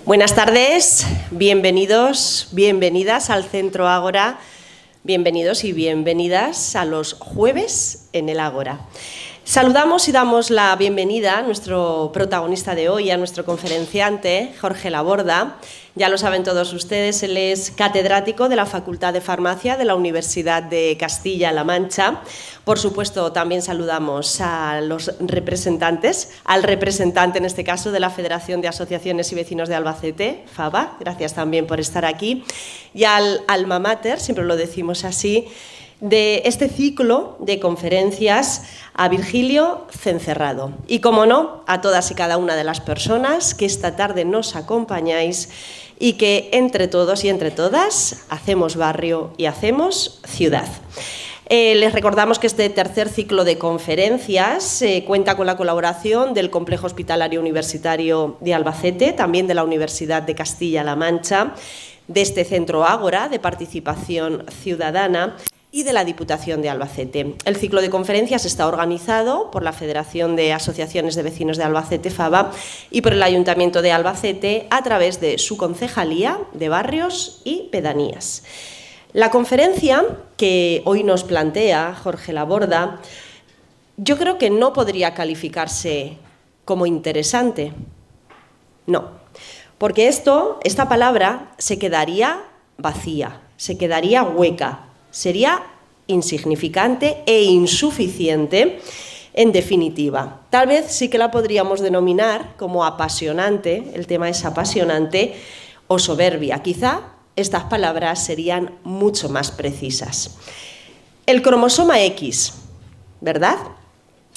Buenas tardes, bienvenidos, bienvenidas al Centro Ágora, bienvenidos y bienvenidas a los jueves en el Ágora. Saludamos y damos la bienvenida a nuestro protagonista de hoy, a nuestro conferenciante, Jorge Laborda. Ya lo saben todos ustedes, él es catedrático de la Facultad de Farmacia de la Universidad de Castilla-La Mancha. Por supuesto, también saludamos a los representantes, al representante en este caso de la Federación de Asociaciones y Vecinos de Albacete, FAVA, gracias también por estar aquí, y al alma mater, siempre lo decimos así, de este ciclo de conferencias, a Virgilio Cencerrado. Y, como no, a todas y cada una de las personas que esta tarde nos acompañáis y que entre todos y entre todas hacemos barrio y hacemos ciudad. Les recordamos que este tercer ciclo de conferencias cuenta con la colaboración del Complejo Hospitalario Universitario de Albacete, también de la Universidad de Castilla-La Mancha, de este Centro Ágora de Participación Ciudadana y de la Diputación de Albacete. El ciclo de conferencias está organizado por la Federación de Asociaciones de Vecinos de Albacete, FAVA, y por el Ayuntamiento de Albacete a través de su Concejalía de Barrios y Pedanías. La conferencia que hoy nos plantea Jorge Laborda, yo creo que no podría calificarse como interesante. No, porque esta palabra se quedaría vacía, se quedaría hueca, sería insignificante e insuficiente en definitiva. Tal vez sí que la podríamos denominar como apasionante, el tema es apasionante, o soberbia. Quizá estas palabras serían mucho más precisas. El cromosoma X, ¿verdad?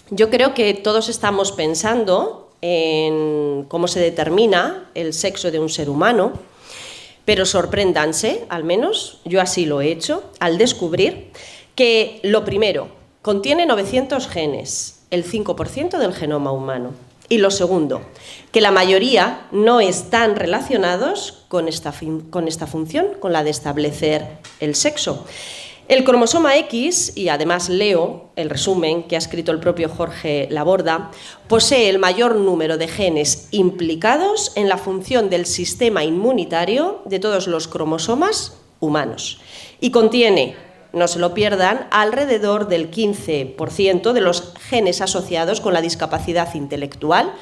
Yo creo que todos estamos pensando en cómo se determina el sexo de un ser humano, pero sorpréndanse, al menos yo así lo he hecho, al descubrir que lo primero, contiene 900 genes, el 5% del genoma humano. Y lo segundo, que la mayoría no están relacionados con esta función, con la de establecer el sexo. El cromosoma X, y además leo el resumen que ha escrito el propio Jorge Laborda, posee el mayor número de genes implicados en la función del sistema inmunitario de todos los cromosomas humanos y contiene, no se lo pierdan, alrededor del 15% de los genes asociados con la discapacidad intelectual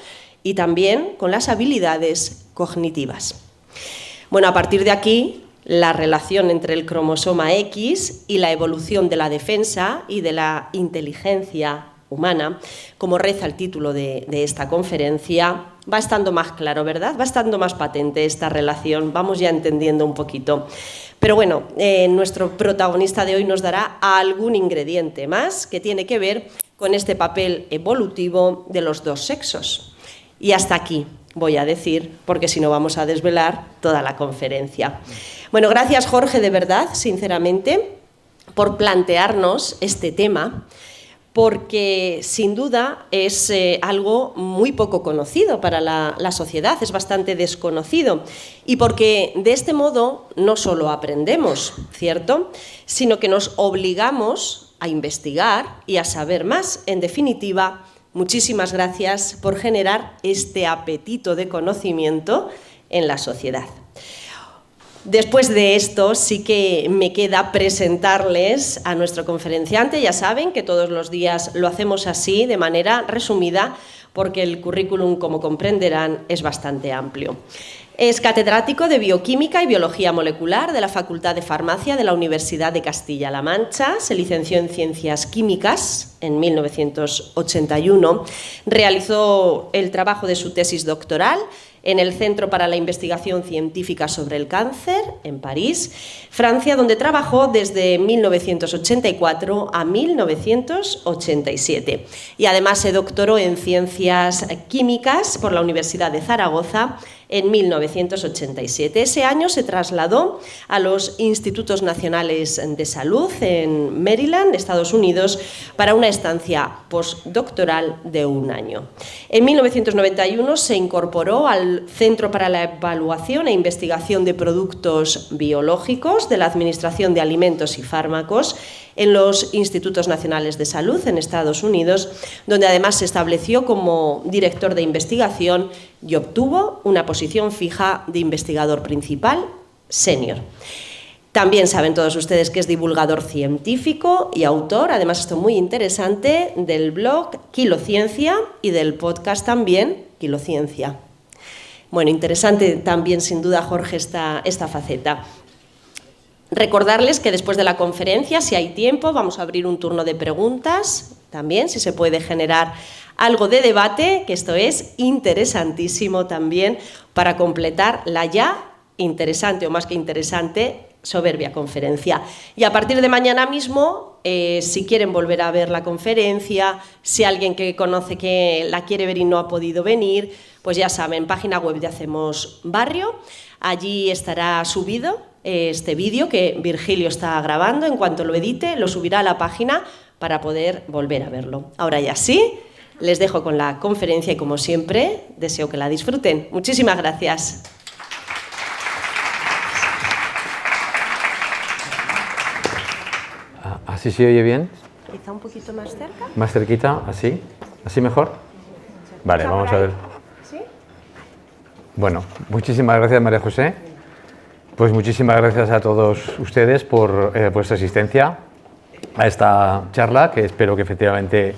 y también con las habilidades cognitivas. Bueno, a partir de aquí, la relación entre el cromosoma X y la evolución de la defensa y de la inteligencia humana, como reza el título de esta conferencia, va estando más claro, ¿verdad? Va estando más patente esta relación, vamos ya entendiendo un poquito. Pero bueno, nuestro protagonista de hoy nos dará algún ingrediente más que tiene que ver con este papel evolutivo de los dos sexos. Y hasta aquí voy a decir, porque si no vamos a desvelar toda la conferencia. Bueno, gracias Jorge, de verdad, sinceramente, por plantearnos este tema, porque sin duda es algo muy poco conocido para la sociedad, es bastante desconocido, y porque de este modo no solo aprendemos, ¿cierto?, sino que nos obligamos a investigar y a saber más. En definitiva, muchísimas gracias por generar este apetito de conocimiento en la sociedad. Después de esto, sí que me queda presentarles a nuestro conferenciante. Ya saben que todos los días lo hacemos así, de manera resumida, porque el currículum, como comprenderán, es bastante amplio. Es catedrático de Bioquímica y Biología Molecular de la Facultad de Farmacia de la Universidad de Castilla-La Mancha. Se licenció en Ciencias Químicas en 1981. Realizó el trabajo de su tesis doctoral en el Centro para la Investigación Científica sobre el Cáncer, en París, Francia, donde trabajó desde 1984 a 1987. Y además se doctoró en Ciencias Químicas por la Universidad de Zaragoza en 1987. Ese año se trasladó a los Institutos Nacionales de Salud en Maryland, Estados Unidos, para una estancia postdoctoral de un año. En 1991 se incorporó al Centro para la Evaluación e Investigación de Productos Biológicos de la Administración de Alimentos y Fármacos en los Institutos Nacionales de Salud en Estados Unidos, donde además se estableció como director de investigación y obtuvo una posición fija de investigador principal senior. También saben todos ustedes que es divulgador científico y autor, además esto muy interesante, del blog Kilociencia y del podcast también Kilociencia. Bueno, interesante también sin duda, Jorge, esta faceta. Recordarles que después de la conferencia, si hay tiempo, vamos a abrir un turno de preguntas también, si se puede generar algo de debate, que esto es interesantísimo también para completar la ya interesante o más que interesante soberbia conferencia. Y a partir de mañana mismo, si quieren volver a ver la conferencia, si alguien que conoce que la quiere ver y no ha podido venir, pues ya saben, página web de Hacemos Barrio, allí estará subido este vídeo que Virgilio está grabando. En cuanto lo edite, lo subirá a la página para poder volver a verlo. Ahora ya sí, les dejo con la conferencia y como siempre, deseo que la disfruten. Muchísimas gracias. ¿Así se oye bien? Quizá un poquito más cerca. ¿Más cerquita? ¿Así? ¿Así mejor? Vale, vamos a ver. ¿Sí? Bueno, muchísimas gracias, María José. Pues muchísimas gracias a todos ustedes por vuestra asistencia a esta charla, que espero que efectivamente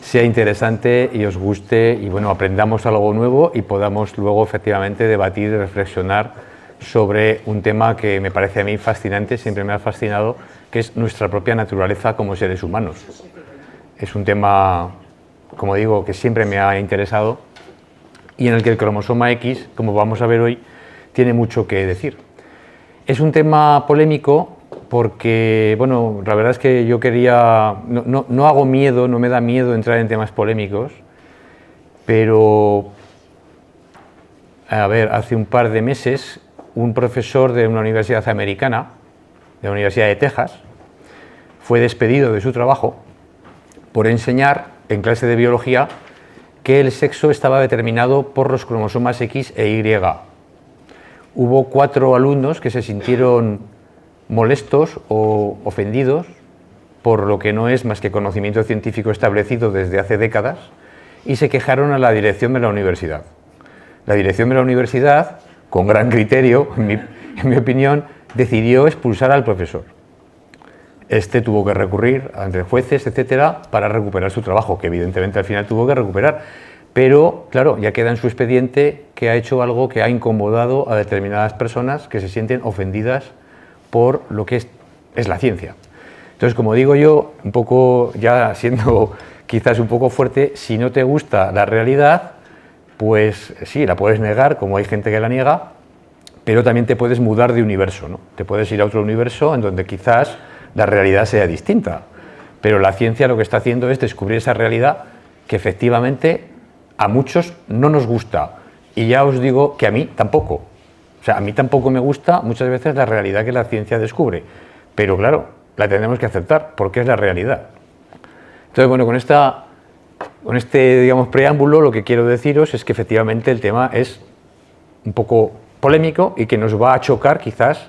sea interesante y os guste y bueno, aprendamos algo nuevo y podamos luego efectivamente debatir y reflexionar sobre un tema que me parece a mí fascinante, siempre me ha fascinado, que es nuestra propia naturaleza como seres humanos. Es un tema, como digo, que siempre me ha interesado y en el que el cromosoma X, como vamos a ver hoy, tiene mucho que decir. Es un tema polémico porque, bueno, la verdad es que yo quería, no hago miedo, no me da miedo entrar en temas polémicos, pero, a ver, hace un par de meses, un profesor de una universidad americana, de la Universidad de Texas, fue despedido de su trabajo por enseñar en clase de biología que el sexo estaba determinado por los cromosomas X e Y. Hubo 4 alumnos que se sintieron molestos o ofendidos por lo que no es más que conocimiento científico establecido desde hace décadas y se quejaron a la dirección de la universidad. La dirección de la universidad, con gran criterio, en mi opinión, decidió expulsar al profesor. Este tuvo que recurrir ante jueces, etcétera, para recuperar su trabajo, que evidentemente al final tuvo que recuperar. Pero, claro, ya queda en su expediente que ha hecho algo que ha incomodado a determinadas personas que se sienten ofendidas por lo que es la ciencia. Entonces, como digo yo, un poco ya siendo quizás un poco fuerte, si no te gusta la realidad, pues sí, la puedes negar, como hay gente que la niega, pero también te puedes mudar de universo, ¿no? Te puedes ir a otro universo en donde quizás la realidad sea distinta, pero la ciencia lo que está haciendo es descubrir esa realidad que efectivamente a muchos no nos gusta, y ya os digo que a mí tampoco. O sea, a mí tampoco me gusta muchas veces la realidad que la ciencia descubre, pero claro, la tenemos que aceptar porque es la realidad. Entonces, bueno, con este digamos, preámbulo, lo que quiero deciros es que efectivamente el tema es un poco polémico y que nos va a chocar quizás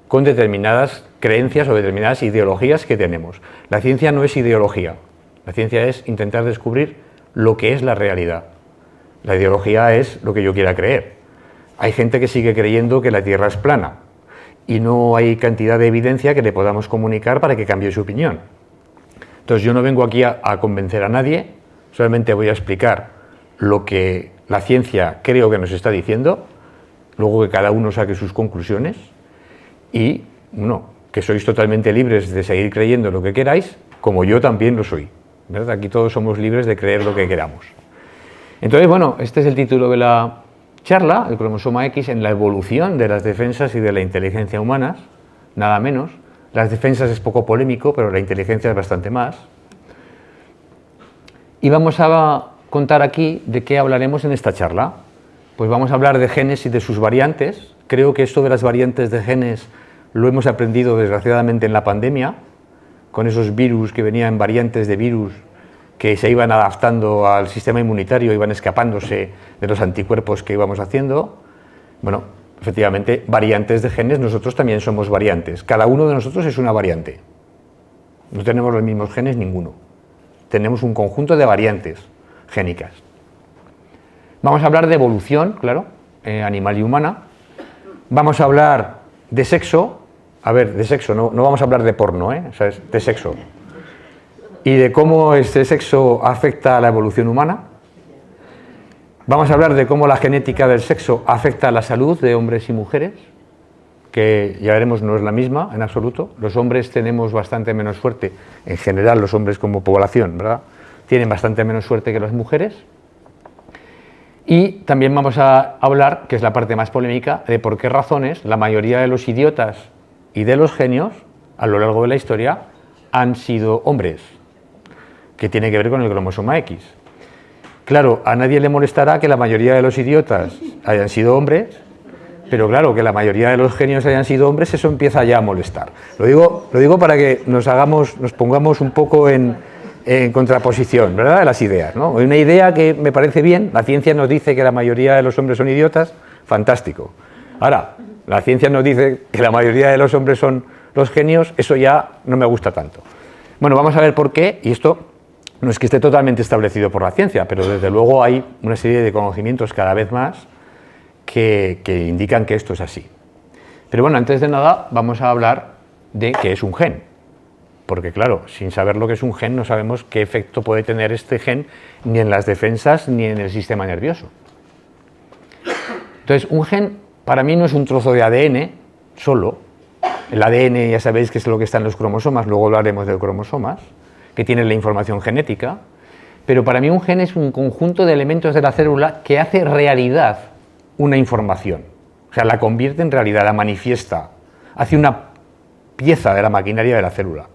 con determinadas creencias o determinadas ideologías que tenemos. La ciencia no es ideología, la ciencia es intentar descubrir lo que es la realidad. La ideología es lo que yo quiera creer. Hay gente que sigue creyendo que la Tierra es plana y no hay cantidad de evidencia que le podamos comunicar para que cambie su opinión. Entonces yo no vengo aquí a convencer a nadie, solamente voy a explicar lo que la ciencia creo que nos está diciendo, luego que cada uno saque sus conclusiones y, bueno, que sois totalmente libres de seguir creyendo lo que queráis, como yo también lo soy, ¿verdad? Aquí todos somos libres de creer lo que queramos. Entonces, bueno, este es el título de la charla, el cromosoma X en la evolución de las defensas y de la inteligencia humanas, nada menos. Las defensas es poco polémico, pero la inteligencia es bastante más. Y vamos a contar aquí de qué hablaremos en esta charla. Pues vamos a hablar de genes y de sus variantes. Creo que esto de las variantes de genes lo hemos aprendido desgraciadamente en la pandemia, con esos virus que venían variantes de virus que se iban adaptando al sistema inmunitario, iban escapándose de los anticuerpos que íbamos haciendo. Bueno, efectivamente, variantes de genes, nosotros también somos variantes. Cada uno de nosotros es una variante. No tenemos los mismos genes ninguno. Tenemos un conjunto de variantes génicas. Vamos a hablar de evolución, claro, animal y humana. Vamos a hablar de sexo. A ver, de sexo, no vamos a hablar de porno, o sea, es de sexo. Y de cómo este sexo afecta a la evolución humana. Vamos a hablar de cómo la genética del sexo afecta a la salud de hombres y mujeres, que ya veremos no es la misma en absoluto. Los hombres tenemos bastante menos suerte, en general los hombres como población, ¿verdad? Tienen bastante menos suerte que las mujeres. Y también vamos a hablar, que es la parte más polémica, de por qué razones la mayoría de los idiotas y de los genios a lo largo de la historia han sido hombres, que tiene que ver con el cromosoma X. Claro, a nadie le molestará que la mayoría de los idiotas hayan sido hombres, pero claro, que la mayoría de los genios hayan sido hombres, eso empieza ya a molestar. Lo digo para que nos pongamos un poco en contraposición, ¿verdad?, de las ideas, ¿no? Hay una idea que me parece bien, la ciencia nos dice que la mayoría de los hombres son idiotas, fantástico. Ahora, la ciencia nos dice que la mayoría de los hombres son los genios, eso ya no me gusta tanto. Bueno, vamos a ver por qué, y esto no es que esté totalmente establecido por la ciencia, pero desde luego hay una serie de conocimientos cada vez más que indican que esto es así. Pero bueno, antes de nada vamos a hablar de qué es un gen. Porque claro, sin saber lo que es un gen no sabemos qué efecto puede tener este gen ni en las defensas ni en el sistema nervioso. Entonces, un gen para mí no es un trozo de ADN solo. El ADN ya sabéis que es lo que está en los cromosomas, luego hablaremos de cromosomas, que tienen la información genética, pero para mí un gen es un conjunto de elementos de la célula que hace realidad una información. O sea, la convierte en realidad, la manifiesta, hace una pieza de la maquinaria de la célula.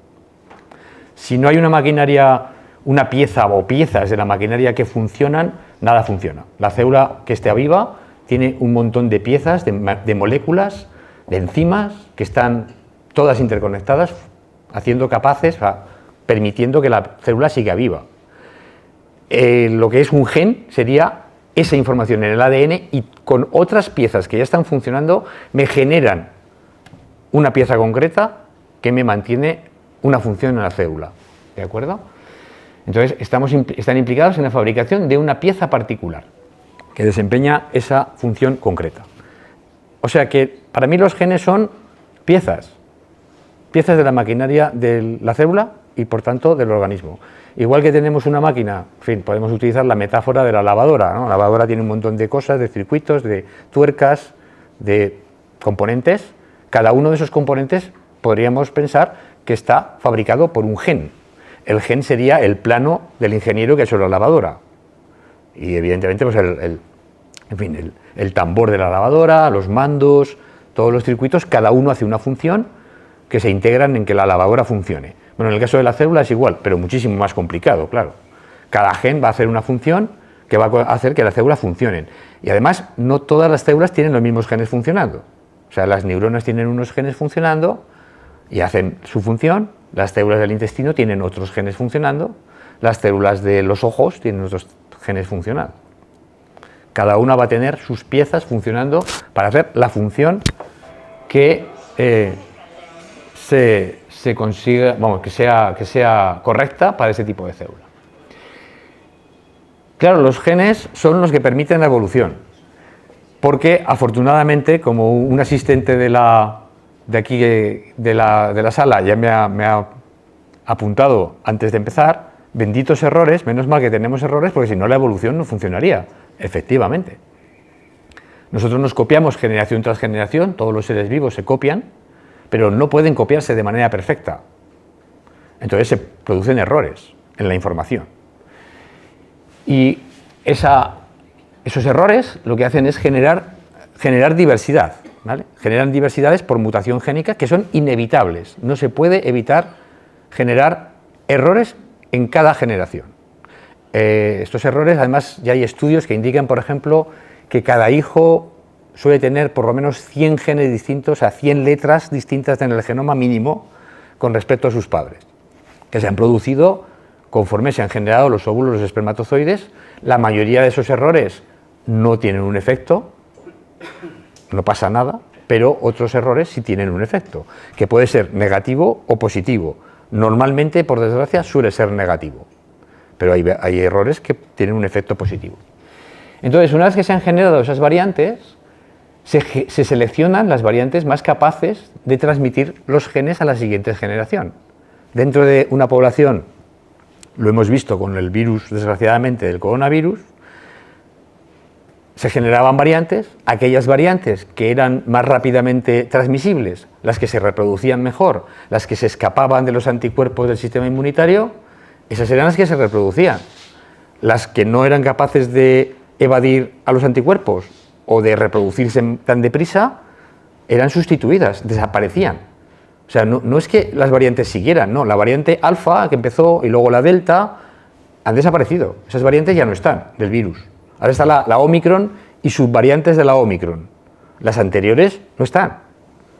Si no hay una maquinaria, una pieza o piezas de la maquinaria que funcionan, nada funciona. La célula que esté viva tiene un montón de piezas, de moléculas, de enzimas, que están todas interconectadas, permitiendo que la célula siga viva. Lo que es un gen sería esa información en el ADN y con otras piezas que ya están funcionando me generan una pieza concreta que me mantiene una función en la célula, ¿de acuerdo? Entonces están implicados en la fabricación de una pieza particular que desempeña esa función concreta. O sea que para mí los genes son piezas de la maquinaria de la célula y por tanto del organismo. Igual que tenemos una máquina, en fin, podemos utilizar la metáfora de la lavadora, ¿no? La lavadora tiene un montón de cosas, de circuitos, de tuercas, de componentes. Cada uno de esos componentes podríamos pensar que está fabricado por un gen. El gen sería el plano del ingeniero que ha hecho la lavadora. Y evidentemente pues el tambor de la lavadora, los mandos, todos los circuitos, cada uno hace una función que se integran en que la lavadora funcione. Bueno, en el caso de la célula es igual, pero muchísimo más complicado, claro. Cada gen va a hacer una función que va a hacer que las células funcionen. Y además, no todas las células tienen los mismos genes funcionando. O sea, las neuronas tienen unos genes funcionando y hacen su función, las células del intestino tienen otros genes funcionando, las células de los ojos tienen otros genes funcionando. Cada una va a tener sus piezas funcionando para hacer la función que se consiga, que sea correcta para ese tipo de célula. Claro, los genes son los que permiten la evolución, porque afortunadamente, como un asistente de la sala ya me ha apuntado antes de empezar, benditos errores, menos mal que tenemos errores, porque si no la evolución no funcionaría, efectivamente. Nosotros nos copiamos generación tras generación, todos los seres vivos se copian, pero no pueden copiarse de manera perfecta. Entonces se producen errores en la información. Y esos errores lo que hacen es generar diversidad, ¿vale? Generan diversidades por mutación génica que son inevitables. No se puede evitar generar errores en cada generación. Estos errores, además, ya hay estudios que indican, por ejemplo, que cada hijo suele tener por lo menos 100 genes distintos, o sea, 100 letras distintas en el genoma mínimo con respecto a sus padres, que se han producido conforme se han generado los óvulos, los espermatozoides. La mayoría de esos errores no tienen un efecto, no pasa nada, pero otros errores sí tienen un efecto, que puede ser negativo o positivo. Normalmente, por desgracia, suele ser negativo, pero hay errores que tienen un efecto positivo. Entonces, una vez que se han generado esas variantes, se seleccionan las variantes más capaces de transmitir los genes a la siguiente generación. Dentro de una población, lo hemos visto con el virus, desgraciadamente, del coronavirus, se generaban variantes, aquellas variantes que eran más rápidamente transmisibles, las que se reproducían mejor, las que se escapaban de los anticuerpos del sistema inmunitario, esas eran las que se reproducían. Las que no eran capaces de evadir a los anticuerpos o de reproducirse tan deprisa, eran sustituidas, desaparecían. O sea, no es que las variantes siguieran, no, la variante alfa que empezó y luego la delta han desaparecido. Esas variantes ya no están del virus. Ahora está la Omicron y subvariantes de la Omicron. Las anteriores no están,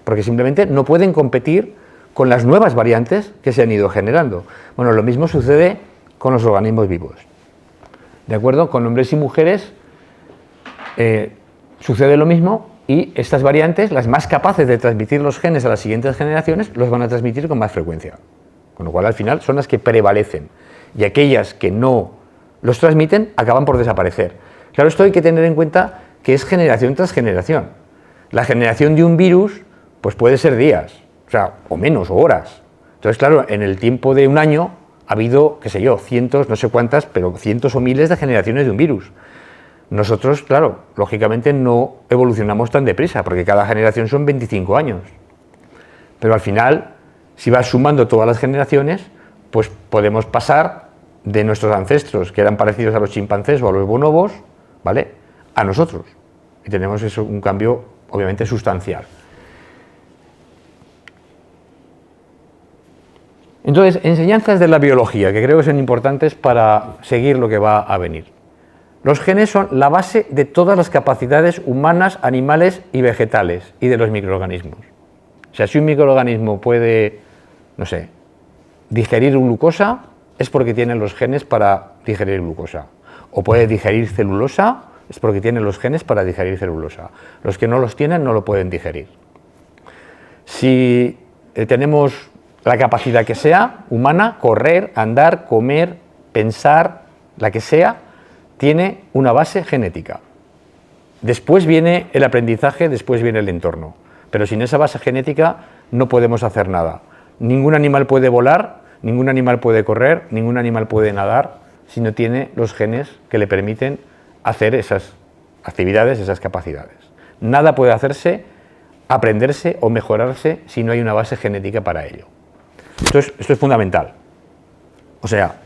porque simplemente no pueden competir con las nuevas variantes que se han ido generando. Bueno, lo mismo sucede con los organismos vivos. ¿De acuerdo? Con hombres y mujeres sucede lo mismo y estas variantes, las más capaces de transmitir los genes a las siguientes generaciones, los van a transmitir con más frecuencia. Con lo cual, al final, son las que prevalecen. Y aquellas que no los transmiten acaban por desaparecer. Claro, esto hay que tener en cuenta que es generación tras generación. La generación de un virus pues puede ser días, o menos, o horas. Entonces, claro, en el tiempo de un año ha habido, qué sé yo, cientos, no sé cuántas, pero cientos o miles de generaciones de un virus. Nosotros, claro, lógicamente no evolucionamos tan deprisa, porque cada generación son 25 años. Pero al final, si vas sumando todas las generaciones, pues podemos pasar de nuestros ancestros, que eran parecidos a los chimpancés o a los bonobos, ¿vale?, a nosotros. Y tenemos eso, un cambio, obviamente, sustancial. Entonces, enseñanzas de la biología, que creo que son importantes para seguir lo que va a venir. Los genes son la base de todas las capacidades humanas, animales y vegetales, y de los microorganismos. O sea, si un microorganismo puede, no sé, digerir glucosa, es porque tiene los genes para digerir glucosa. O puede digerir celulosa, es porque tiene los genes para digerir celulosa. Los que no los tienen no lo pueden digerir. Si tenemos la capacidad que sea, humana, correr, andar, comer, pensar, la que sea, tiene una base genética. Después viene el aprendizaje, después viene el entorno. Pero sin esa base genética no podemos hacer nada. Ningún animal puede volar, ningún animal puede correr, ningún animal puede nadar si no tiene los genes que le permiten hacer esas actividades, esas capacidades. Nada puede hacerse, aprenderse o mejorarse si no hay una base genética para ello. Entonces, esto es fundamental. O sea,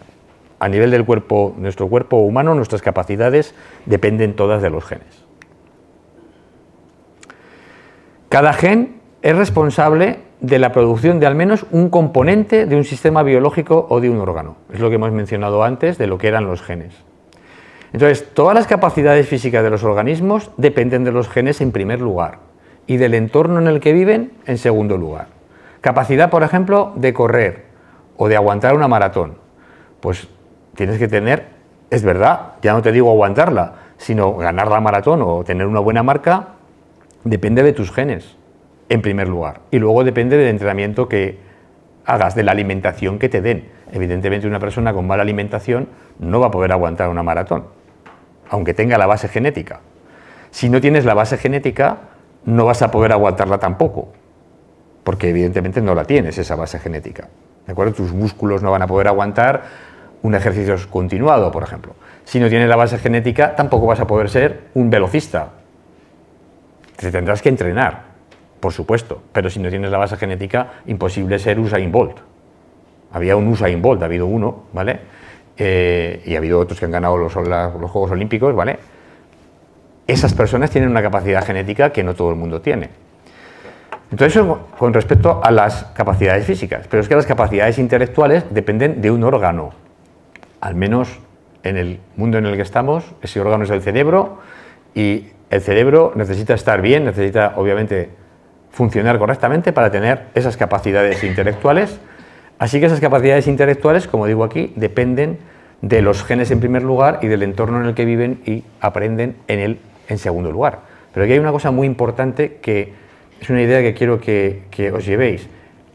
a nivel del cuerpo, nuestro cuerpo humano, nuestras capacidades dependen todas de los genes. Cada gen es responsable de la producción de al menos un componente de un sistema biológico o de un órgano. Es lo que hemos mencionado antes de lo que eran los genes. Entonces, todas las capacidades físicas de los organismos dependen de los genes en primer lugar y del entorno en el que viven en segundo lugar. Capacidad, por ejemplo, de correr o de aguantar una maratón. Pues tienes que tener, es verdad, ya no te digo aguantarla, sino ganar la maratón o tener una buena marca, depende de tus genes, en primer lugar. Y luego depende del entrenamiento que hagas, de la alimentación que te den. Evidentemente, una persona con mala alimentación no va a poder aguantar una maratón, aunque tenga la base genética. Si no tienes la base genética, no vas a poder aguantarla tampoco, porque evidentemente no la tienes, esa base genética. ¿De acuerdo? Tus músculos no van a poder aguantar un ejercicio continuado, por ejemplo. Si no tienes la base genética, tampoco vas a poder ser un velocista. Te tendrás que entrenar, por supuesto, pero si no tienes la base genética, imposible ser Usain Bolt. Había un Usain Bolt, ha habido uno, ¿vale? Y ha habido otros que han ganado los Juegos Olímpicos, ¿vale? Esas personas tienen una capacidad genética que no todo el mundo tiene. Entonces, eso con respecto a las capacidades físicas, pero es que las capacidades intelectuales dependen de un órgano. Al menos en el mundo en el que estamos, ese órgano es el cerebro, y el cerebro necesita estar bien, necesita obviamente funcionar correctamente para tener esas capacidades intelectuales. Así que esas capacidades intelectuales, como digo aquí, dependen de los genes en primer lugar y del entorno en el que viven y aprenden en él en segundo lugar. Pero aquí hay una cosa muy importante que es una idea que quiero que os llevéis.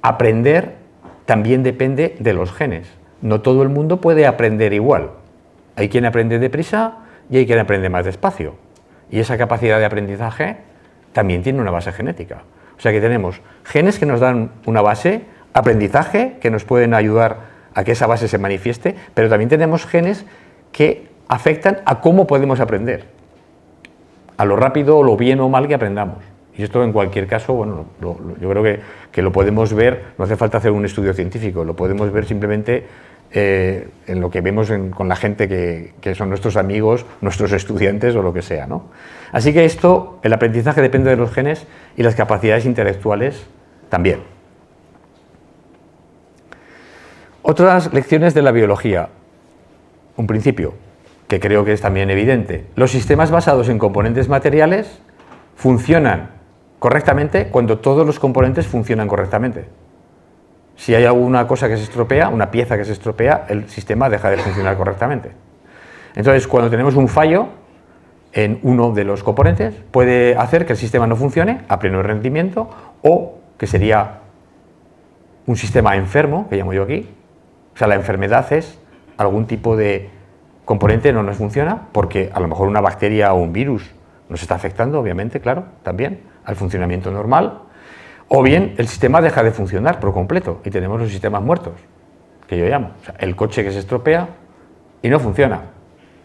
Aprender también depende de los genes. No todo el mundo puede aprender igual. Hay quien aprende deprisa y hay quien aprende más despacio. Y esa capacidad de aprendizaje también tiene una base genética. O sea que tenemos genes que nos dan una base, aprendizaje que nos pueden ayudar a que esa base se manifieste, pero también tenemos genes que afectan a cómo podemos aprender, a lo rápido o lo bien o mal que aprendamos. Y esto en cualquier caso, bueno, yo creo que lo podemos ver, no hace falta hacer un estudio científico, lo podemos ver simplemente en lo que vemos con la gente que son nuestros amigos, nuestros estudiantes o lo que sea, ¿no? Así que el aprendizaje depende de los genes y las capacidades intelectuales también. Otras lecciones de la biología. Un principio que creo que es también evidente. Los sistemas basados en componentes materiales funcionan correctamente cuando todos los componentes funcionan correctamente. Si hay alguna cosa que se estropea, una pieza que se estropea, el sistema deja de funcionar correctamente. Entonces, cuando tenemos un fallo en uno de los componentes, puede hacer que el sistema no funcione a pleno rendimiento o que sería un sistema enfermo, que llamo yo aquí. O sea, la enfermedad es algún tipo de componente no nos funciona porque a lo mejor una bacteria o un virus nos está afectando, obviamente, claro, también al funcionamiento normal. O bien el sistema deja de funcionar por completo y tenemos los sistemas muertos, que yo llamo. O sea, el coche que se estropea y no funciona,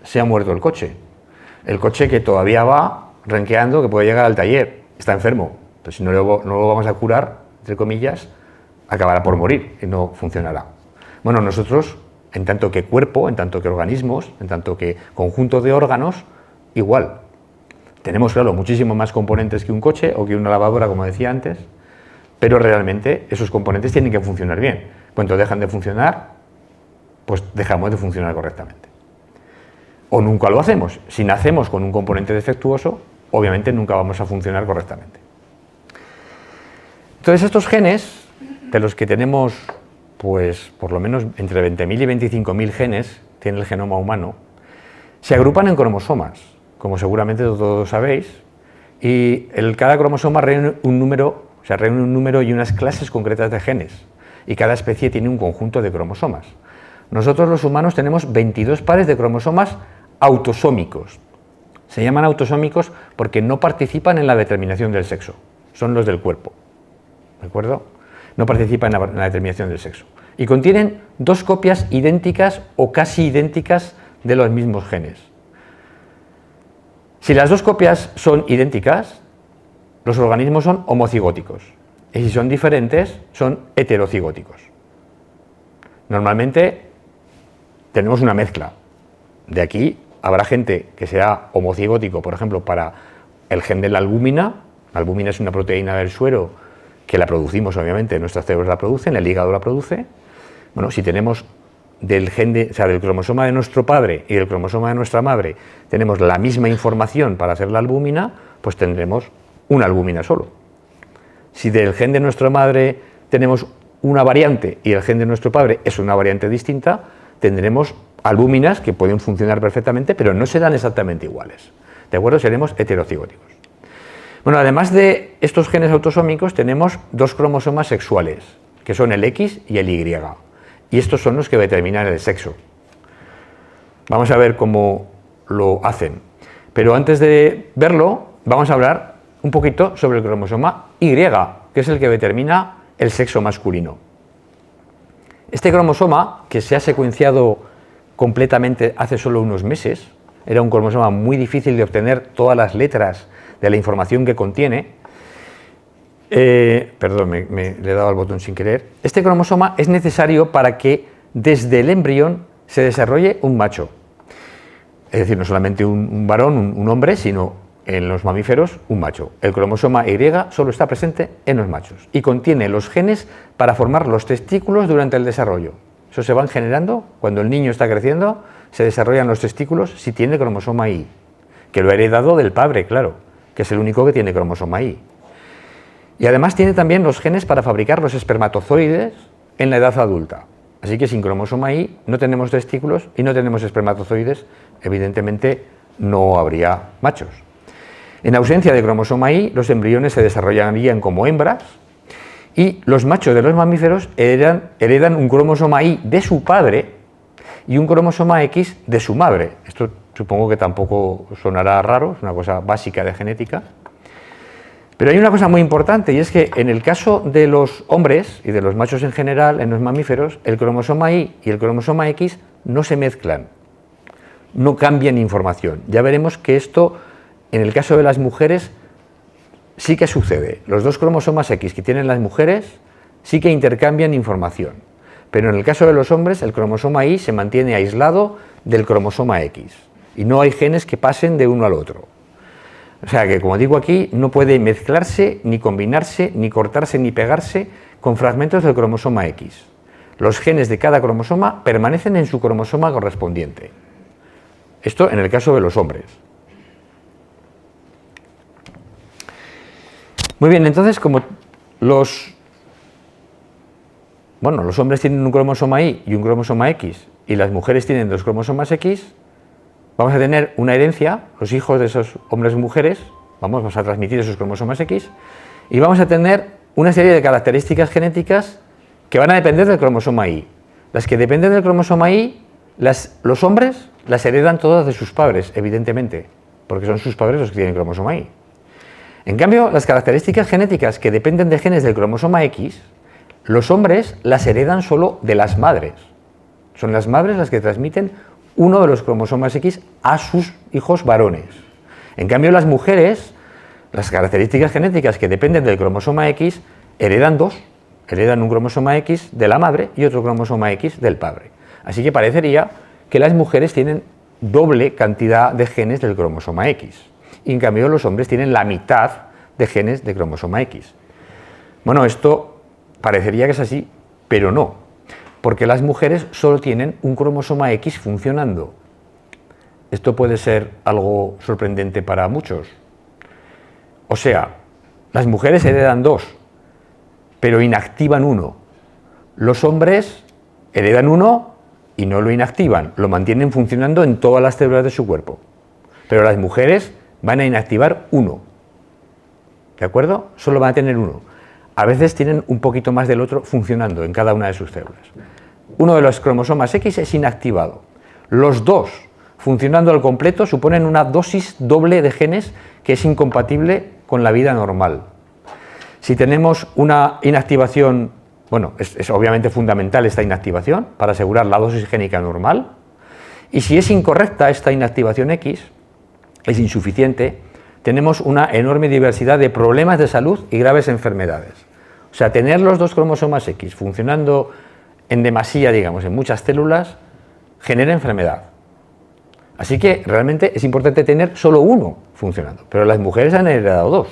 se ha muerto el coche. El coche que todavía va renqueando, que puede llegar al taller, está enfermo. Pero si no lo vamos a curar, entre comillas, acabará por morir y no funcionará. Bueno, nosotros, en tanto que cuerpo, en tanto que organismos, en tanto que conjunto de órganos, igual. Tenemos, claro, muchísimo más componentes que un coche o que una lavadora, como decía antes, pero realmente esos componentes tienen que funcionar bien. Cuando dejan de funcionar, pues dejamos de funcionar correctamente. O nunca lo hacemos. Si nacemos con un componente defectuoso, obviamente nunca vamos a funcionar correctamente. Entonces, estos genes, de los que tenemos, pues por lo menos entre 20.000 y 25.000 genes, tiene el genoma humano, se agrupan en cromosomas, como seguramente todos sabéis, y cada cromosoma reúne un número y unas clases concretas de genes, y cada especie tiene un conjunto de cromosomas. Nosotros los humanos tenemos 22 pares de cromosomas autosómicos. Se llaman autosómicos porque no participan en la determinación del sexo, son los del cuerpo, ¿de acuerdo? No participan en la determinación del sexo. Y contienen 2 copias idénticas o casi idénticas de los mismos genes. Si las 2 copias son idénticas, los organismos son homocigóticos. Y si son diferentes, son heterocigóticos. Normalmente tenemos una mezcla. De aquí habrá gente que sea homocigótico, por ejemplo, para el gen de la albúmina. La albúmina es una proteína del suero que la producimos, obviamente, nuestras células la producen, el hígado la produce. Bueno, si tenemos del cromosoma de nuestro padre y del cromosoma de nuestra madre, tenemos la misma información para hacer la albúmina, pues tendremos una albúmina solo. Si del gen de nuestra madre tenemos una variante y el gen de nuestro padre es una variante distinta, tendremos albúminas que pueden funcionar perfectamente, pero no serán exactamente iguales. ¿De acuerdo? Seremos heterocigóticos. Bueno, además de estos genes autosómicos, tenemos 2 cromosomas sexuales, que son el X y el Y. Y estos son los que determinan el sexo. Vamos a ver cómo lo hacen. Pero antes de verlo, vamos a hablar un poquito sobre el cromosoma Y, que es el que determina el sexo masculino. Este cromosoma, que se ha secuenciado completamente hace solo unos meses, era un cromosoma muy difícil de obtener todas las letras de la información que contiene. Perdón, le he dado al botón sin querer. Este cromosoma es necesario para que desde el embrión se desarrolle un macho. Es decir, no solamente un varón, un hombre, sino en los mamíferos un macho. El cromosoma Y solo está presente en los machos y contiene los genes para formar los testículos durante el desarrollo. Eso se van generando cuando el niño está creciendo, se desarrollan los testículos si tiene cromosoma Y, que lo ha heredado del padre, claro, que es el único que tiene cromosoma Y. Y además tiene también los genes para fabricar los espermatozoides en la edad adulta. Así que sin cromosoma Y no tenemos testículos y no tenemos espermatozoides, evidentemente no habría machos. En ausencia de cromosoma Y, los embriones se desarrollarían como hembras y los machos de los mamíferos heredan un cromosoma Y de su padre y un cromosoma X de su madre. Esto supongo que tampoco sonará raro, es una cosa básica de genética. Pero hay una cosa muy importante, y es que en el caso de los hombres y de los machos en general, en los mamíferos, el cromosoma Y y el cromosoma X no se mezclan, no cambian información. Ya veremos que esto, en el caso de las mujeres, sí que sucede. Los dos cromosomas X que tienen las mujeres sí que intercambian información. Pero en el caso de los hombres, el cromosoma Y se mantiene aislado del cromosoma X. Y no hay genes que pasen de uno al otro. O sea que, como digo aquí, no puede mezclarse, ni combinarse, ni cortarse, ni pegarse con fragmentos del cromosoma X. Los genes de cada cromosoma permanecen en su cromosoma correspondiente. Esto en el caso de los hombres. Muy bien, entonces, como los hombres tienen un cromosoma Y y un cromosoma X, y las mujeres tienen dos cromosomas X, vamos a tener una herencia, los hijos de esos hombres y mujeres, vamos a transmitir esos cromosomas X, y vamos a tener una serie de características genéticas que van a depender del cromosoma Y. Las que dependen del cromosoma Y, los hombres las heredan todas de sus padres, evidentemente, porque son sus padres los que tienen cromosoma Y. En cambio, las características genéticas que dependen de genes del cromosoma X, los hombres las heredan solo de las madres. Son las madres las que transmiten uno de los cromosomas X a sus hijos varones. En cambio, las mujeres, las características genéticas que dependen del cromosoma X, heredan dos. Heredan un cromosoma X de la madre y otro cromosoma X del padre. Así que parecería que las mujeres tienen doble cantidad de genes del cromosoma X. Y en cambio los hombres tienen la mitad de genes de cromosoma X. Bueno, esto parecería que es así, pero no, porque las mujeres solo tienen un cromosoma X funcionando. Esto puede ser algo sorprendente para muchos. O sea, las mujeres heredan dos, pero inactivan uno. Los hombres heredan uno y no lo inactivan, lo mantienen funcionando en todas las células de su cuerpo. Pero las mujeres van a inactivar uno, ¿de acuerdo? Solo van a tener uno. A veces tienen un poquito más del otro funcionando en cada una de sus células. Uno de los cromosomas X es inactivado. Los dos funcionando al completo suponen una dosis doble de genes que es incompatible con la vida normal. Si tenemos una inactivación, es obviamente fundamental esta inactivación para asegurar la dosis génica normal, y si es incorrecta esta inactivación X, es insuficiente, tenemos una enorme diversidad de problemas de salud y graves enfermedades. O sea, tener los dos cromosomas X funcionando en demasía, digamos, en muchas células, genera enfermedad. Así que realmente es importante tener solo uno funcionando, pero las mujeres han heredado dos.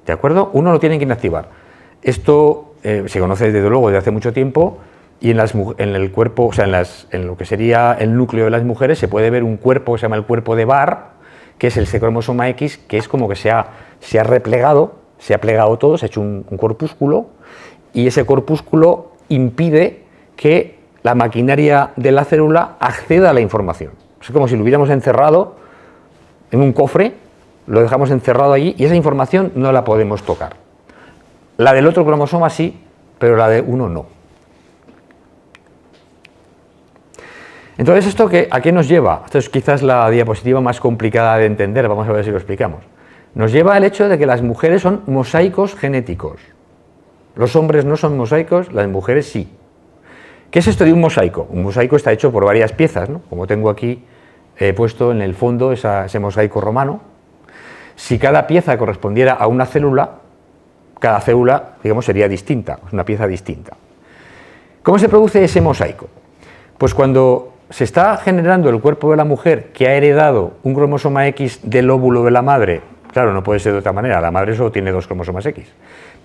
¿De acuerdo? Uno lo tienen que inactivar. Esto se conoce desde luego desde hace mucho tiempo, y en el cuerpo, o sea, en lo que sería el núcleo de las mujeres, se puede ver un cuerpo que se llama el cuerpo de Barr, que es el cromosoma X, que es como que se ha replegado, se ha plegado todo, se ha hecho un corpúsculo, y ese corpúsculo impide que la maquinaria de la célula acceda a la información. Es como si lo hubiéramos encerrado en un cofre, lo dejamos encerrado allí, y esa información no la podemos tocar. La del otro cromosoma sí, pero la de uno no. Entonces, ¿esto a qué nos lleva? Esto es quizás la diapositiva más complicada de entender, vamos a ver si lo explicamos. Nos lleva al hecho de que las mujeres son mosaicos genéticos. Los hombres no son mosaicos, las mujeres sí. ¿Qué es esto de un mosaico? Un mosaico está hecho por varias piezas, ¿no? Como tengo aquí puesto en el fondo ese mosaico romano. Si cada pieza correspondiera a una célula, cada célula, digamos, sería distinta, es una pieza distinta. ¿Cómo se produce ese mosaico? Pues cuando se está generando el cuerpo de la mujer que ha heredado un cromosoma X del óvulo de la madre, claro, no puede ser de otra manera, la madre solo tiene dos cromosomas X,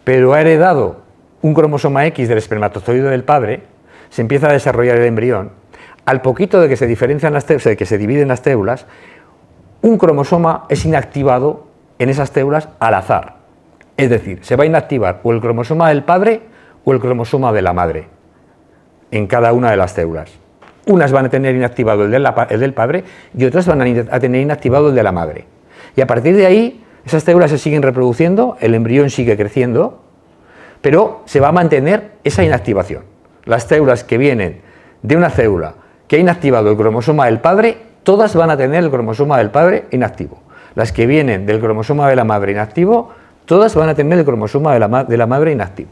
pero ha heredado un cromosoma X del espermatozoide del padre, se empieza a desarrollar el embrión. Al poquito de que se diferencian de que se dividen las células, un cromosoma es inactivado en esas células al azar. Es decir, se va a inactivar o el cromosoma del padre o el cromosoma de la madre en cada una de las células. Unas van a tener inactivado el del padre y otras van a tener inactivado el de la madre. Y a partir de ahí, esas células se siguen reproduciendo, el embrión sigue creciendo, pero se va a mantener esa inactivación. Las células que vienen de una célula que ha inactivado el cromosoma del padre todas van a tener el cromosoma del padre inactivo. Las que vienen del cromosoma de la madre inactivo, todas van a tener el cromosoma de la madre inactivo.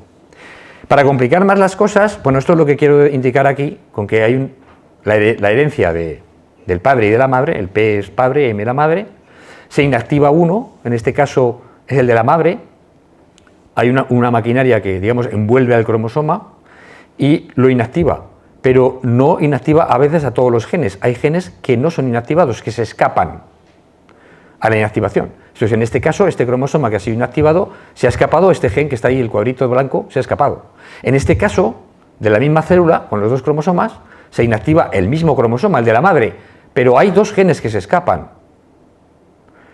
Para complicar más las cosas, bueno, esto es lo que quiero indicar aquí, con que hay la herencia del padre y de la madre, el P es padre, M la madre, se inactiva uno, en este caso es el de la madre, hay una maquinaria que, digamos, envuelve al cromosoma y lo inactiva, pero no inactiva a veces a todos los genes. Hay genes que no son inactivados, que se escapan a la inactivación. Entonces, en este caso, este cromosoma que ha sido inactivado, se ha escapado, este gen que está ahí, el cuadrito blanco, se ha escapado. En este caso, de la misma célula, con los dos cromosomas, se inactiva el mismo cromosoma, el de la madre, pero hay dos genes que se escapan.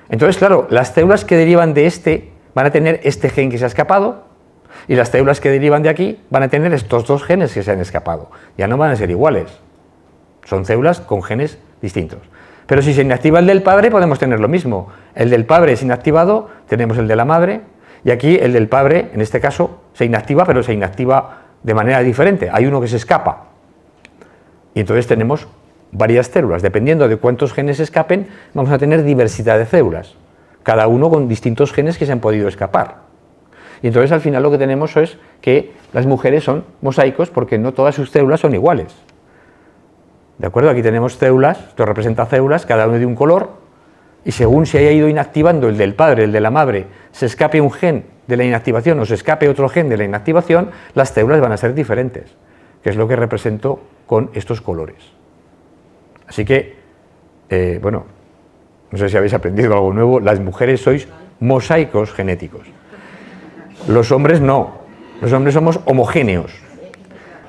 Entonces, claro, las células que derivan de este van a tener este gen que se ha escapado, y las células que derivan de aquí van a tener estos dos genes que se han escapado. Ya no van a ser iguales. Son células con genes distintos. Pero si se inactiva el del padre, podemos tener lo mismo. El del padre es inactivado, tenemos el de la madre, y aquí el del padre, en este caso, se inactiva, pero se inactiva de manera diferente. Hay uno que se escapa. Y entonces tenemos varias células. Dependiendo de cuántos genes escapen, vamos a tener diversidad de células. Cada uno con distintos genes que se han podido escapar. Y entonces al final lo que tenemos es que las mujeres son mosaicos porque no todas sus células son iguales. ¿De acuerdo? Aquí tenemos células, esto representa células, cada uno de un color, y según se haya ido inactivando el del padre, el de la madre, se escape un gen de la inactivación o se escape otro gen de la inactivación, las células van a ser diferentes, que es lo que represento con estos colores. Así que, bueno, no sé si habéis aprendido algo nuevo, las mujeres sois mosaicos genéticos. Los hombres no, los hombres somos homogéneos.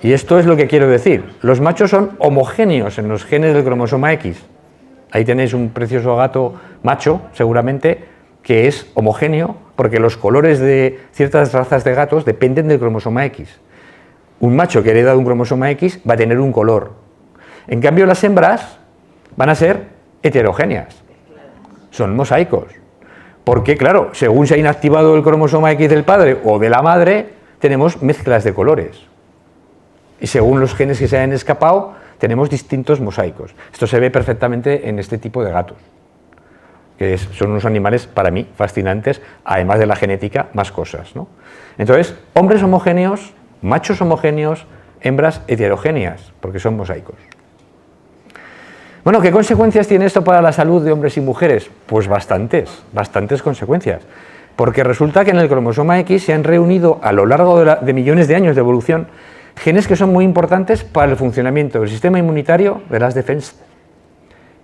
Y esto es lo que quiero decir, los machos son homogéneos en los genes del cromosoma X. Ahí tenéis un precioso gato macho, seguramente, que es homogéneo, porque los colores de ciertas razas de gatos dependen del cromosoma X. Un macho que hereda un cromosoma X va a tener un color. En cambio, las hembras van a ser heterogéneas, son mosaicos. Porque, claro, según se ha inactivado el cromosoma X del padre o de la madre, tenemos mezclas de colores. Y según los genes que se hayan escapado, tenemos distintos mosaicos. Esto se ve perfectamente en este tipo de gatos, que son unos animales, para mí, fascinantes, además de la genética, más cosas, ¿no? Entonces, hombres homogéneos, machos homogéneos, hembras heterogéneas, porque son mosaicos. Bueno, ¿qué consecuencias tiene esto para la salud de hombres y mujeres? Pues bastantes consecuencias. Porque resulta que en el cromosoma X se han reunido a lo largo de millones de años de evolución genes que son muy importantes para el funcionamiento del sistema inmunitario, de las defensas,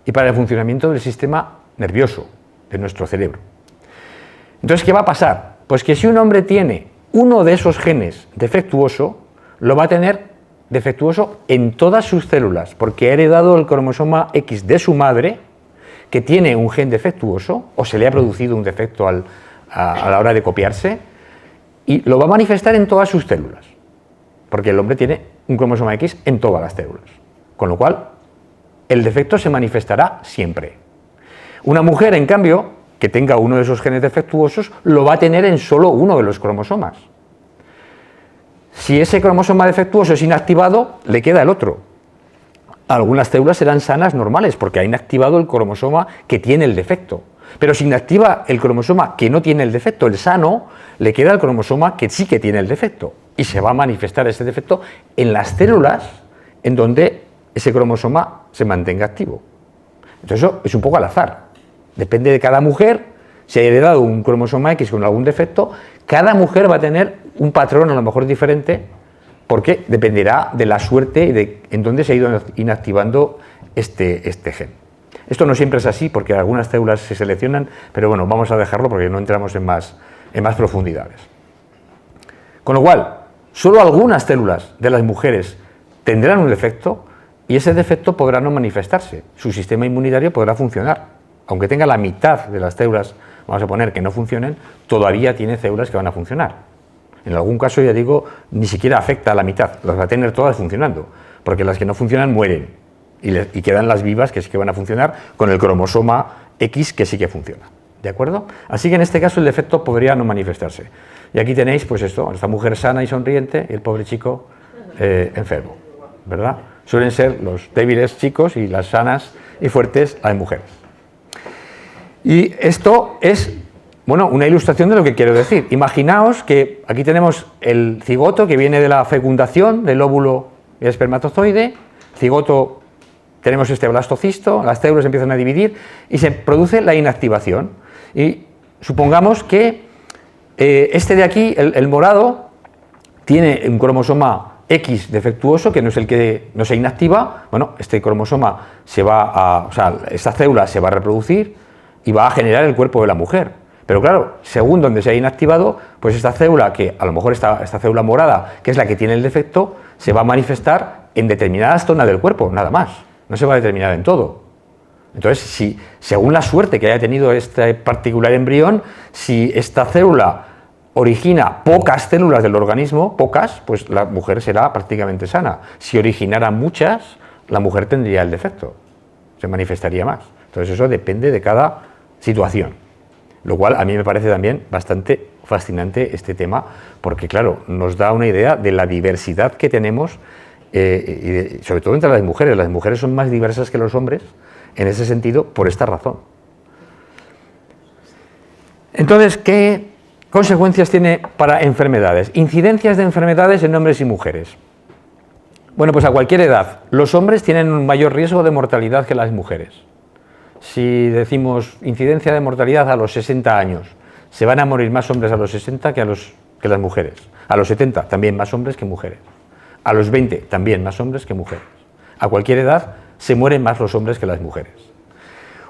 y para el funcionamiento del sistema nervioso, de nuestro cerebro. Entonces, ¿qué va a pasar? Pues que si un hombre tiene uno de esos genes defectuoso, lo va a tener defectuoso en todas sus células, porque ha heredado el cromosoma X de su madre, que tiene un gen defectuoso, o se le ha producido un defecto a la hora de copiarse, y lo va a manifestar en todas sus células, porque el hombre tiene un cromosoma X en todas las células, con lo cual el defecto se manifestará siempre. Una mujer, en cambio, que tenga uno de esos genes defectuosos, lo va a tener en solo uno de los cromosomas. Si ese cromosoma defectuoso es inactivado, le queda el otro. Algunas células serán sanas normales porque ha inactivado el cromosoma que tiene el defecto. Pero si inactiva el cromosoma que no tiene el defecto, el sano, le queda el cromosoma que sí que tiene el defecto. Y se va a manifestar ese defecto en las células en donde ese cromosoma se mantenga activo. Entonces eso es un poco al azar. Depende de cada mujer. Si ha heredado un cromosoma X con algún defecto, cada mujer va a tener un patrón a lo mejor diferente, porque dependerá de la suerte y de en dónde se ha ido inactivando este gen. Esto no siempre es así, porque algunas células se seleccionan, pero bueno, vamos a dejarlo porque no entramos en más profundidades. Con lo cual, solo algunas células de las mujeres tendrán un defecto y ese defecto podrá no manifestarse. Su sistema inmunitario podrá funcionar. Aunque tenga la mitad de las células, vamos a poner que no funcionen, todavía tiene células que van a funcionar. En algún caso, ya digo, ni siquiera afecta a la mitad, las va a tener todas funcionando, porque las que no funcionan mueren y quedan las vivas que sí que van a funcionar con el cromosoma X que sí que funciona. ¿De acuerdo? Así que en este caso el defecto podría no manifestarse. Y aquí tenéis, pues esto, esta mujer sana y sonriente y el pobre chico enfermo, ¿verdad? Suelen ser los débiles chicos y las sanas y fuertes las mujeres. Y esto es, bueno, una ilustración de lo que quiero decir. Imaginaos que aquí tenemos el cigoto que viene de la fecundación del óvulo y el espermatozoide. Cigoto, tenemos este blastocisto, las células empiezan a dividir y se produce la inactivación. Y supongamos que este de aquí, el morado, tiene un cromosoma X defectuoso, que no es el que no se inactiva. Bueno, este cromosoma esta célula se va a reproducir y va a generar el cuerpo de la mujer. Pero claro, según donde se ha inactivado, pues esta célula, que a lo mejor esta célula morada, que es la que tiene el defecto, se va a manifestar en determinadas zonas del cuerpo, nada más. No se va a determinar en todo. Entonces, si según la suerte que haya tenido este particular embrión, si esta célula origina pocas células del organismo, pocas, pues la mujer será prácticamente sana. Si originara muchas, la mujer tendría el defecto, se manifestaría más. Entonces eso depende de cada situación, lo cual a mí me parece también bastante fascinante este tema, porque claro, nos da una idea de la diversidad que tenemos, y sobre todo entre las mujeres. Las mujeres son más diversas que los hombres en ese sentido, por esta razón. Entonces, ¿qué consecuencias tiene para enfermedades? Incidencias de enfermedades en hombres y mujeres. Bueno, pues a cualquier edad. Los hombres tienen un mayor riesgo de mortalidad que las mujeres. Si decimos incidencia de mortalidad a los 60 años, se van a morir más hombres a los 60 que las mujeres. A los 70 también más hombres que mujeres. A los 20 también más hombres que mujeres. A cualquier edad se mueren más los hombres que las mujeres.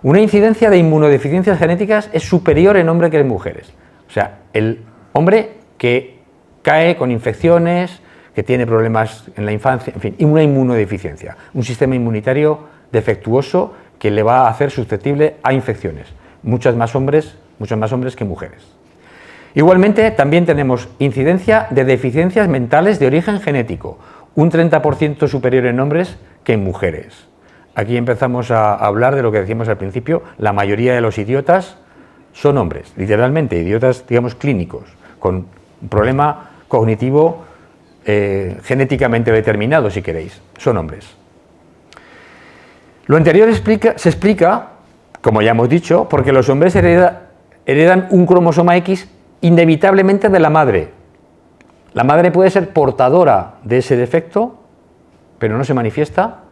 Una incidencia de inmunodeficiencias genéticas es superior en hombres que en mujeres. O sea, el hombre que cae con infecciones, que tiene problemas en la infancia, en fin, una inmunodeficiencia, un sistema inmunitario defectuoso que le va a hacer susceptible a infecciones. Muchos más hombres que mujeres. Igualmente, también tenemos incidencia de deficiencias mentales de origen genético, un 30% superior en hombres que en mujeres. Aquí empezamos a hablar de lo que decíamos al principio, la mayoría de los idiotas son hombres, literalmente, idiotas, digamos, clínicos, con un problema cognitivo genéticamente determinado, si queréis, son hombres. Lo anterior se explica, como ya hemos dicho, porque los hombres heredan un cromosoma X inevitablemente de la madre. La madre puede ser portadora de ese defecto, pero no se manifiesta.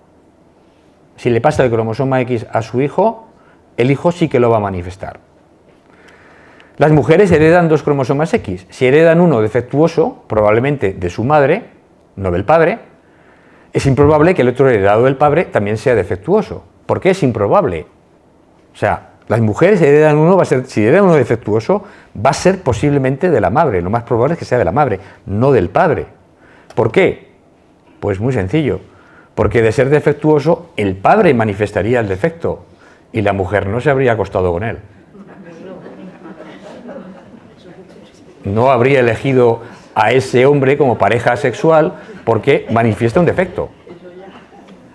Si le pasa el cromosoma X a su hijo, el hijo sí que lo va a manifestar. Las mujeres heredan dos cromosomas X. Si heredan uno defectuoso, probablemente de su madre, no del padre, es improbable que el otro heredado del padre también sea defectuoso. ¿Por qué es improbable? O sea, las mujeres heredan uno, si heredan uno defectuoso, va a ser posiblemente de la madre. Lo más probable es que sea de la madre, no del padre. ¿Por qué? Pues muy sencillo. Porque de ser defectuoso, el padre manifestaría el defecto y la mujer no se habría acostado con él. No habría elegido a ese hombre como pareja sexual porque manifiesta un defecto.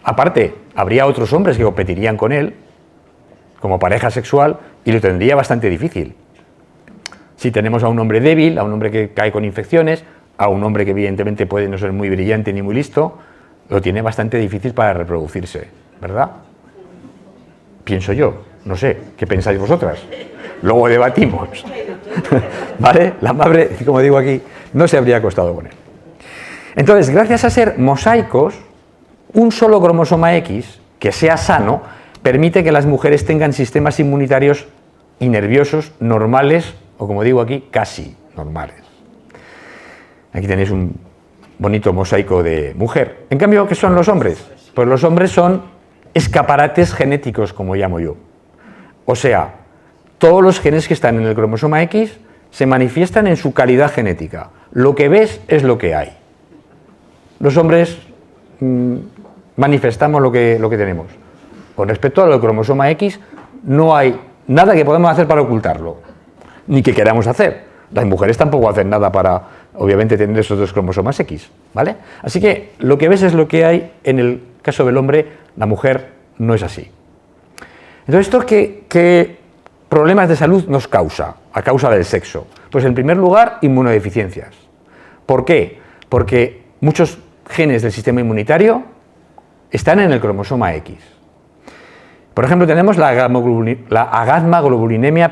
Aparte, habría otros hombres que competirían con él como pareja sexual y lo tendría bastante difícil. Si tenemos a un hombre débil, a un hombre que cae con infecciones, a un hombre que evidentemente puede no ser muy brillante ni muy listo, lo tiene bastante difícil para reproducirse, ¿verdad? Pienso yo, no sé, ¿qué pensáis vosotras? Luego debatimos. ¿Vale? La madre, como digo aquí, no se habría acostado con él. Entonces, gracias a ser mosaicos, un solo cromosoma X, que sea sano, permite que las mujeres tengan sistemas inmunitarios y nerviosos normales, o como digo aquí, casi normales. Aquí tenéis un bonito mosaico de mujer. En cambio, ¿qué son los hombres? Pues los hombres son escaparates genéticos, como llamo yo. O sea, todos los genes que están en el cromosoma X se manifiestan en su calidad genética. Lo que ves es lo que hay. Los hombres manifestamos lo que tenemos. Con respecto al cromosoma X, no hay nada que podamos hacer para ocultarlo, ni que queramos hacer. Las mujeres tampoco hacen nada para, obviamente, tener esos dos cromosomas X, ¿vale? Así que lo que ves es lo que hay. En el caso del hombre, la mujer no es así. Entonces, ¿esto qué problemas de salud nos causa, a causa del sexo? Pues en primer lugar, inmunodeficiencias. ¿Por qué? Porque muchos genes del sistema inmunitario están en el cromosoma X. Por ejemplo, tenemos la agasmaglobulinemia,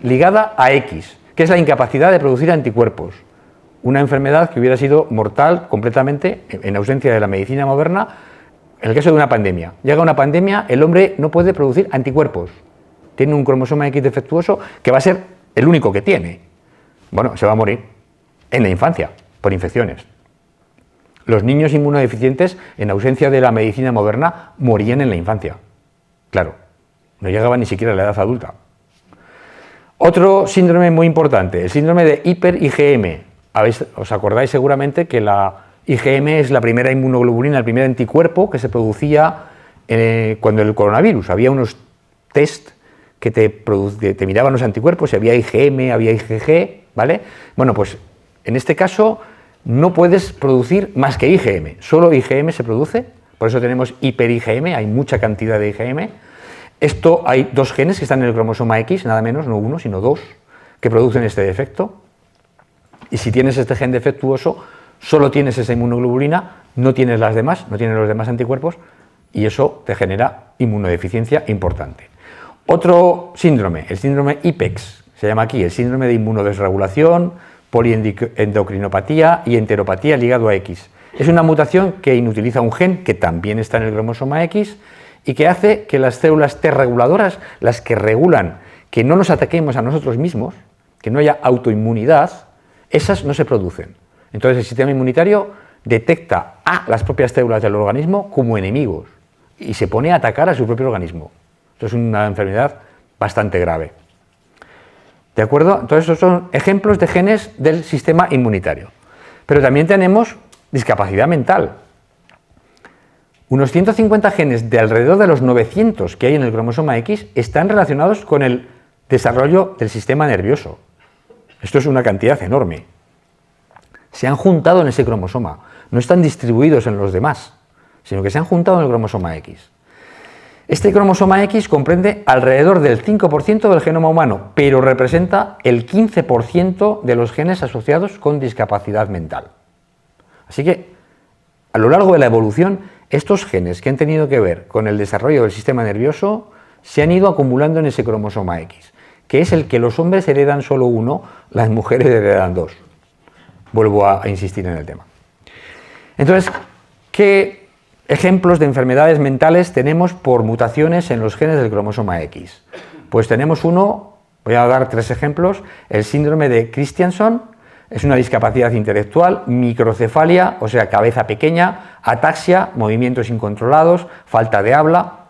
ligada a X, que es la incapacidad de producir anticuerpos. Una enfermedad que hubiera sido mortal completamente en ausencia de la medicina moderna en el caso de una pandemia. Llega una pandemia, el hombre no puede producir anticuerpos. Tiene un cromosoma X defectuoso que va a ser el único que tiene. Bueno, se va a morir en la infancia por infecciones. Los niños inmunodeficientes, en ausencia de la medicina moderna, morían en la infancia. Claro, no llegaban ni siquiera a la edad adulta. Otro síndrome muy importante, el síndrome de hiper-IgM. Os acordáis seguramente que la IgM es la primera inmunoglobulina, el primer anticuerpo que se producía cuando el coronavirus. Había unos test que te miraban los anticuerpos, si había IgM, había IgG, ¿vale? Bueno, pues en este caso no puedes producir más que IgM, solo IgM se produce, por eso tenemos hiper-IgM, hay mucha cantidad de IgM. Esto hay dos genes que están en el cromosoma X, nada menos, no uno, sino dos, que producen este defecto. Y si tienes este gen defectuoso, solo tienes esa inmunoglobulina, no tienes las demás, no tienes los demás anticuerpos, y eso te genera inmunodeficiencia importante. Otro síndrome, el síndrome IPEX, se llama aquí el síndrome de inmunodesregulación, poliendocrinopatía y enteropatía ligado a X. Es una mutación que inutiliza un gen que también está en el cromosoma X y que hace que las células T reguladoras, las que regulan que no nos ataquemos a nosotros mismos, que no haya autoinmunidad, esas no se producen. Entonces el sistema inmunitario detecta a las propias células del organismo como enemigos y se pone a atacar a su propio organismo. Esto es una enfermedad bastante grave. ¿De acuerdo? Entonces estos son ejemplos de genes del sistema inmunitario. Pero también tenemos discapacidad mental. Unos 150 genes de alrededor de los 900 que hay en el cromosoma X están relacionados con el desarrollo del sistema nervioso. Esto es una cantidad enorme. Se han juntado en ese cromosoma, no están distribuidos en los demás, sino que se han juntado en el cromosoma X. Este cromosoma X comprende alrededor del 5% del genoma humano, pero representa el 15% de los genes asociados con discapacidad mental. Así que, a lo largo de la evolución, estos genes que han tenido que ver con el desarrollo del sistema nervioso se han ido acumulando en ese cromosoma X, que es el que los hombres heredan solo uno, las mujeres heredan dos. Vuelvo a insistir en el tema. Entonces, ¿qué ejemplos de enfermedades mentales tenemos por mutaciones en los genes del cromosoma X? Pues tenemos uno, voy a dar tres ejemplos, el síndrome de Christianson, es una discapacidad intelectual, microcefalia, o sea, cabeza pequeña, ataxia, movimientos incontrolados, falta de habla.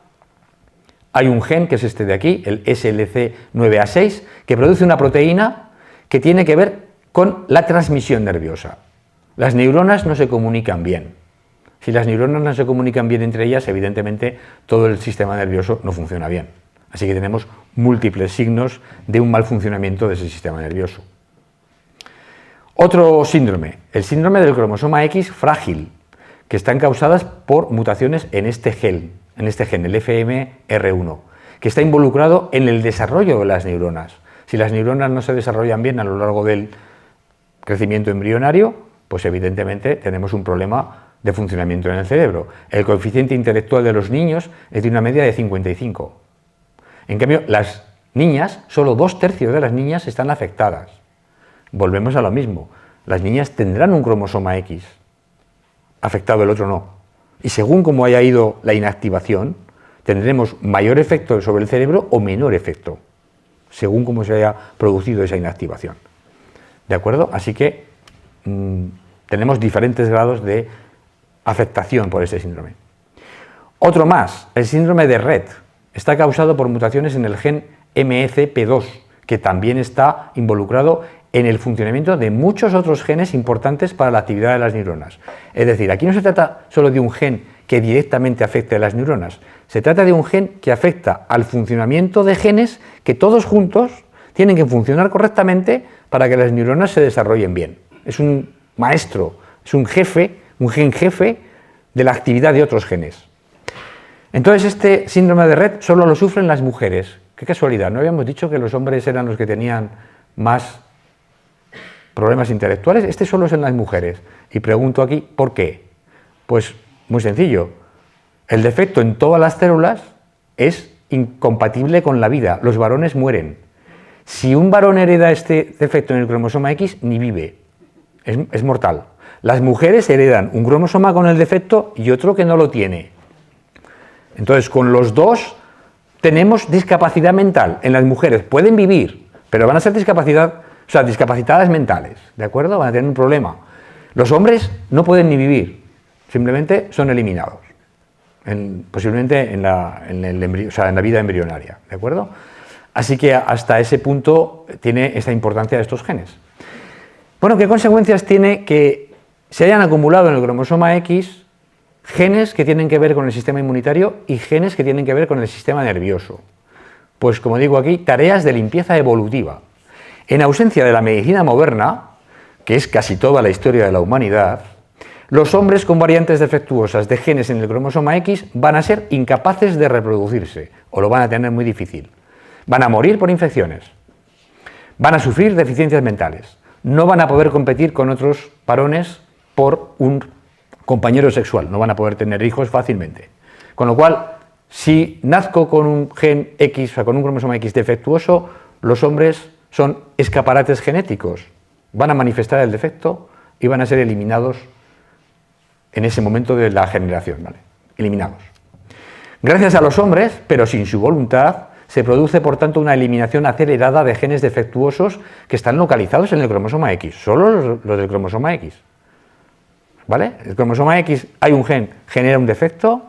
Hay un gen, que es este de aquí, el SLC9A6, que produce una proteína que tiene que ver con la transmisión nerviosa. Las neuronas no se comunican bien. Si las neuronas no se comunican bien entre ellas, evidentemente todo el sistema nervioso no funciona bien. Así que tenemos múltiples signos de un mal funcionamiento de ese sistema nervioso. Otro síndrome, el síndrome del cromosoma X frágil, que están causadas por mutaciones en este gen, el FMR1, que está involucrado en el desarrollo de las neuronas. Si las neuronas no se desarrollan bien a lo largo del crecimiento embrionario, pues evidentemente tenemos un problema de funcionamiento en el cerebro. El coeficiente intelectual de los niños es de una media de 55. En cambio, las niñas, solo 2/3 de las niñas están afectadas. Volvemos a lo mismo. Las niñas tendrán un cromosoma X afectado, el otro no. Y según cómo haya ido la inactivación, tendremos mayor efecto sobre el cerebro o menor efecto, según cómo se haya producido esa inactivación. ¿De acuerdo? Así que tenemos diferentes grados de afectación por este síndrome. Otro más, el síndrome de Rett, está causado por mutaciones en el gen MECP2, que también está involucrado en el funcionamiento de muchos otros genes importantes para la actividad de las neuronas. Es decir, aquí no se trata solo de un gen que directamente afecte a las neuronas, se trata de un gen que afecta al funcionamiento de genes que todos juntos tienen que funcionar correctamente para que las neuronas se desarrollen bien. Es un maestro, es un jefe, un gen jefe de la actividad de otros genes. Entonces este síndrome de Rett solo lo sufren las mujeres. Qué casualidad, ¿no habíamos dicho que los hombres eran los que tenían más problemas intelectuales? Este solo es en las mujeres. Y pregunto aquí, ¿por qué? Pues muy sencillo. El defecto en todas las células es incompatible con la vida. Los varones mueren. Si un varón hereda este defecto en el cromosoma X, ni vive. Es mortal. Las mujeres heredan un cromosoma con el defecto y otro que no lo tiene. Entonces, con los dos tenemos discapacidad mental. En las mujeres pueden vivir, pero van a ser discapacitadas mentales, ¿de acuerdo? Van a tener un problema. Los hombres no pueden ni vivir, simplemente son eliminados, posiblemente en la vida embrionaria, ¿de acuerdo? Así que hasta ese punto tiene esta importancia de estos genes. Bueno, ¿qué consecuencias tiene que se hayan acumulado en el cromosoma X genes que tienen que ver con el sistema inmunitario y genes que tienen que ver con el sistema nervioso? Pues, como digo aquí, tareas de limpieza evolutiva. En ausencia de la medicina moderna, que es casi toda la historia de la humanidad, los hombres con variantes defectuosas de genes en el cromosoma X van a ser incapaces de reproducirse, o lo van a tener muy difícil. Van a morir por infecciones, van a sufrir deficiencias mentales, no van a poder competir con otros varones por un compañero sexual, no van a poder tener hijos fácilmente. Con lo cual, si nazco con un gen X, o sea, con un cromosoma X defectuoso, los hombres son escaparates genéticos, van a manifestar el defecto y van a ser eliminados en ese momento de la generación, ¿vale? Eliminados. Gracias a los hombres, pero sin su voluntad, se produce por tanto una eliminación acelerada de genes defectuosos que están localizados en el cromosoma X, solo los del cromosoma X. ¿Vale? El cromosoma X, hay un gen, genera un defecto,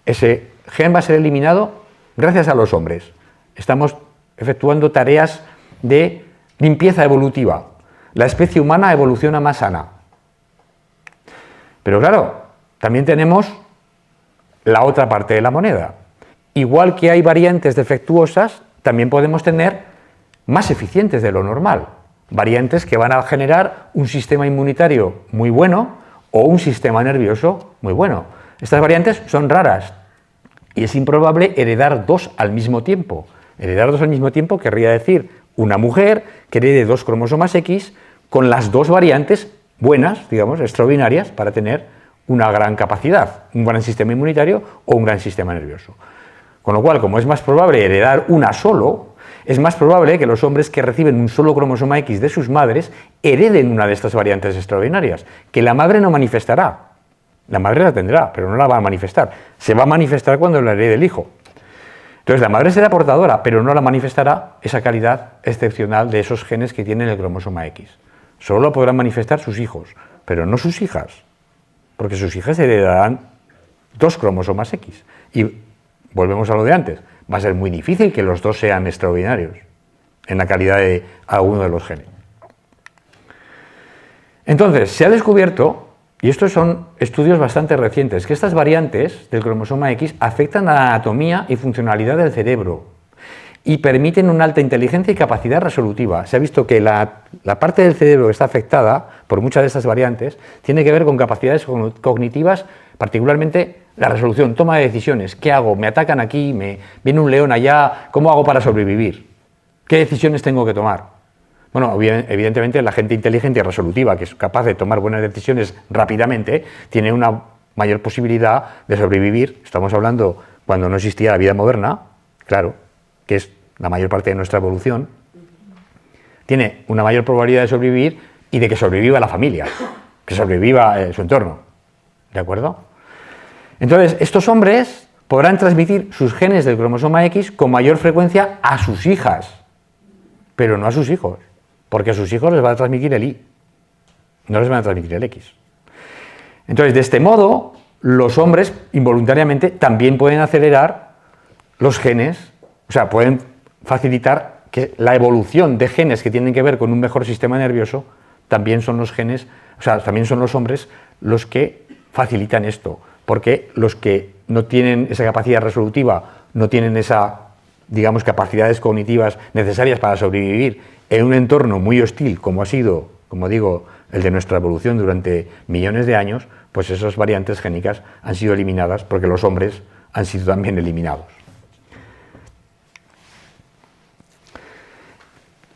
ese gen va a ser eliminado gracias a los hombres. Estamos efectuando tareas de limpieza evolutiva. La especie humana evoluciona más sana. Pero claro, también tenemos la otra parte de la moneda. Igual que hay variantes defectuosas, también podemos tener más eficientes de lo normal. Variantes que van a generar un sistema inmunitario muy bueno o un sistema nervioso muy bueno. Estas variantes son raras y es improbable heredar dos al mismo tiempo. Heredar dos al mismo tiempo querría decir una mujer que herede dos cromosomas X con las dos variantes buenas, digamos, extraordinarias, para tener una gran capacidad, un gran sistema inmunitario o un gran sistema nervioso. Con lo cual, como es más probable heredar una solo, es más probable que los hombres que reciben un solo cromosoma X de sus madres hereden una de estas variantes extraordinarias, que la madre no manifestará. La madre la tendrá, pero no la va a manifestar. Se va a manifestar cuando la herede el hijo. Entonces, la madre será portadora, pero no la manifestará esa calidad excepcional de esos genes que tienen el cromosoma X. Solo lo podrán manifestar sus hijos, pero no sus hijas, porque sus hijas heredarán dos cromosomas X. Y volvemos a lo de antes, va a ser muy difícil que los dos sean extraordinarios en la calidad de alguno de los genes. Entonces, se ha descubierto, y estos son estudios bastante recientes, que estas variantes del cromosoma X afectan a la anatomía y funcionalidad del cerebro y permiten una alta inteligencia y capacidad resolutiva. Se ha visto que la parte del cerebro que está afectada por muchas de estas variantes tiene que ver con capacidades cognitivas, particularmente la resolución, toma de decisiones. ¿Qué hago? ¿Me atacan aquí? ¿Me viene un león allá? ¿Cómo hago para sobrevivir? ¿Qué decisiones tengo que tomar? Bueno, evidentemente la gente inteligente y resolutiva, que es capaz de tomar buenas decisiones rápidamente, tiene una mayor posibilidad de sobrevivir. Estamos hablando cuando no existía la vida moderna, claro, que es la mayor parte de nuestra evolución, tiene una mayor probabilidad de sobrevivir y de que sobreviva la familia, que sobreviva su entorno. ¿De acuerdo? Entonces, estos hombres podrán transmitir sus genes del cromosoma X con mayor frecuencia a sus hijas, pero no a sus hijos, porque a sus hijos les va a transmitir el Y, no les van a transmitir el X. Entonces, de este modo, los hombres involuntariamente también pueden acelerar los genes, o sea, pueden facilitar que la evolución de genes que tienen que ver con un mejor sistema nervioso, también son los genes, o sea, también son los hombres los que facilitan esto, porque los que no tienen esa capacidad resolutiva, no tienen esa, digamos, capacidades cognitivas necesarias para sobrevivir en un entorno muy hostil, como ha sido, como digo, el de nuestra evolución durante millones de años, pues esas variantes génicas han sido eliminadas porque los hombres han sido también eliminados.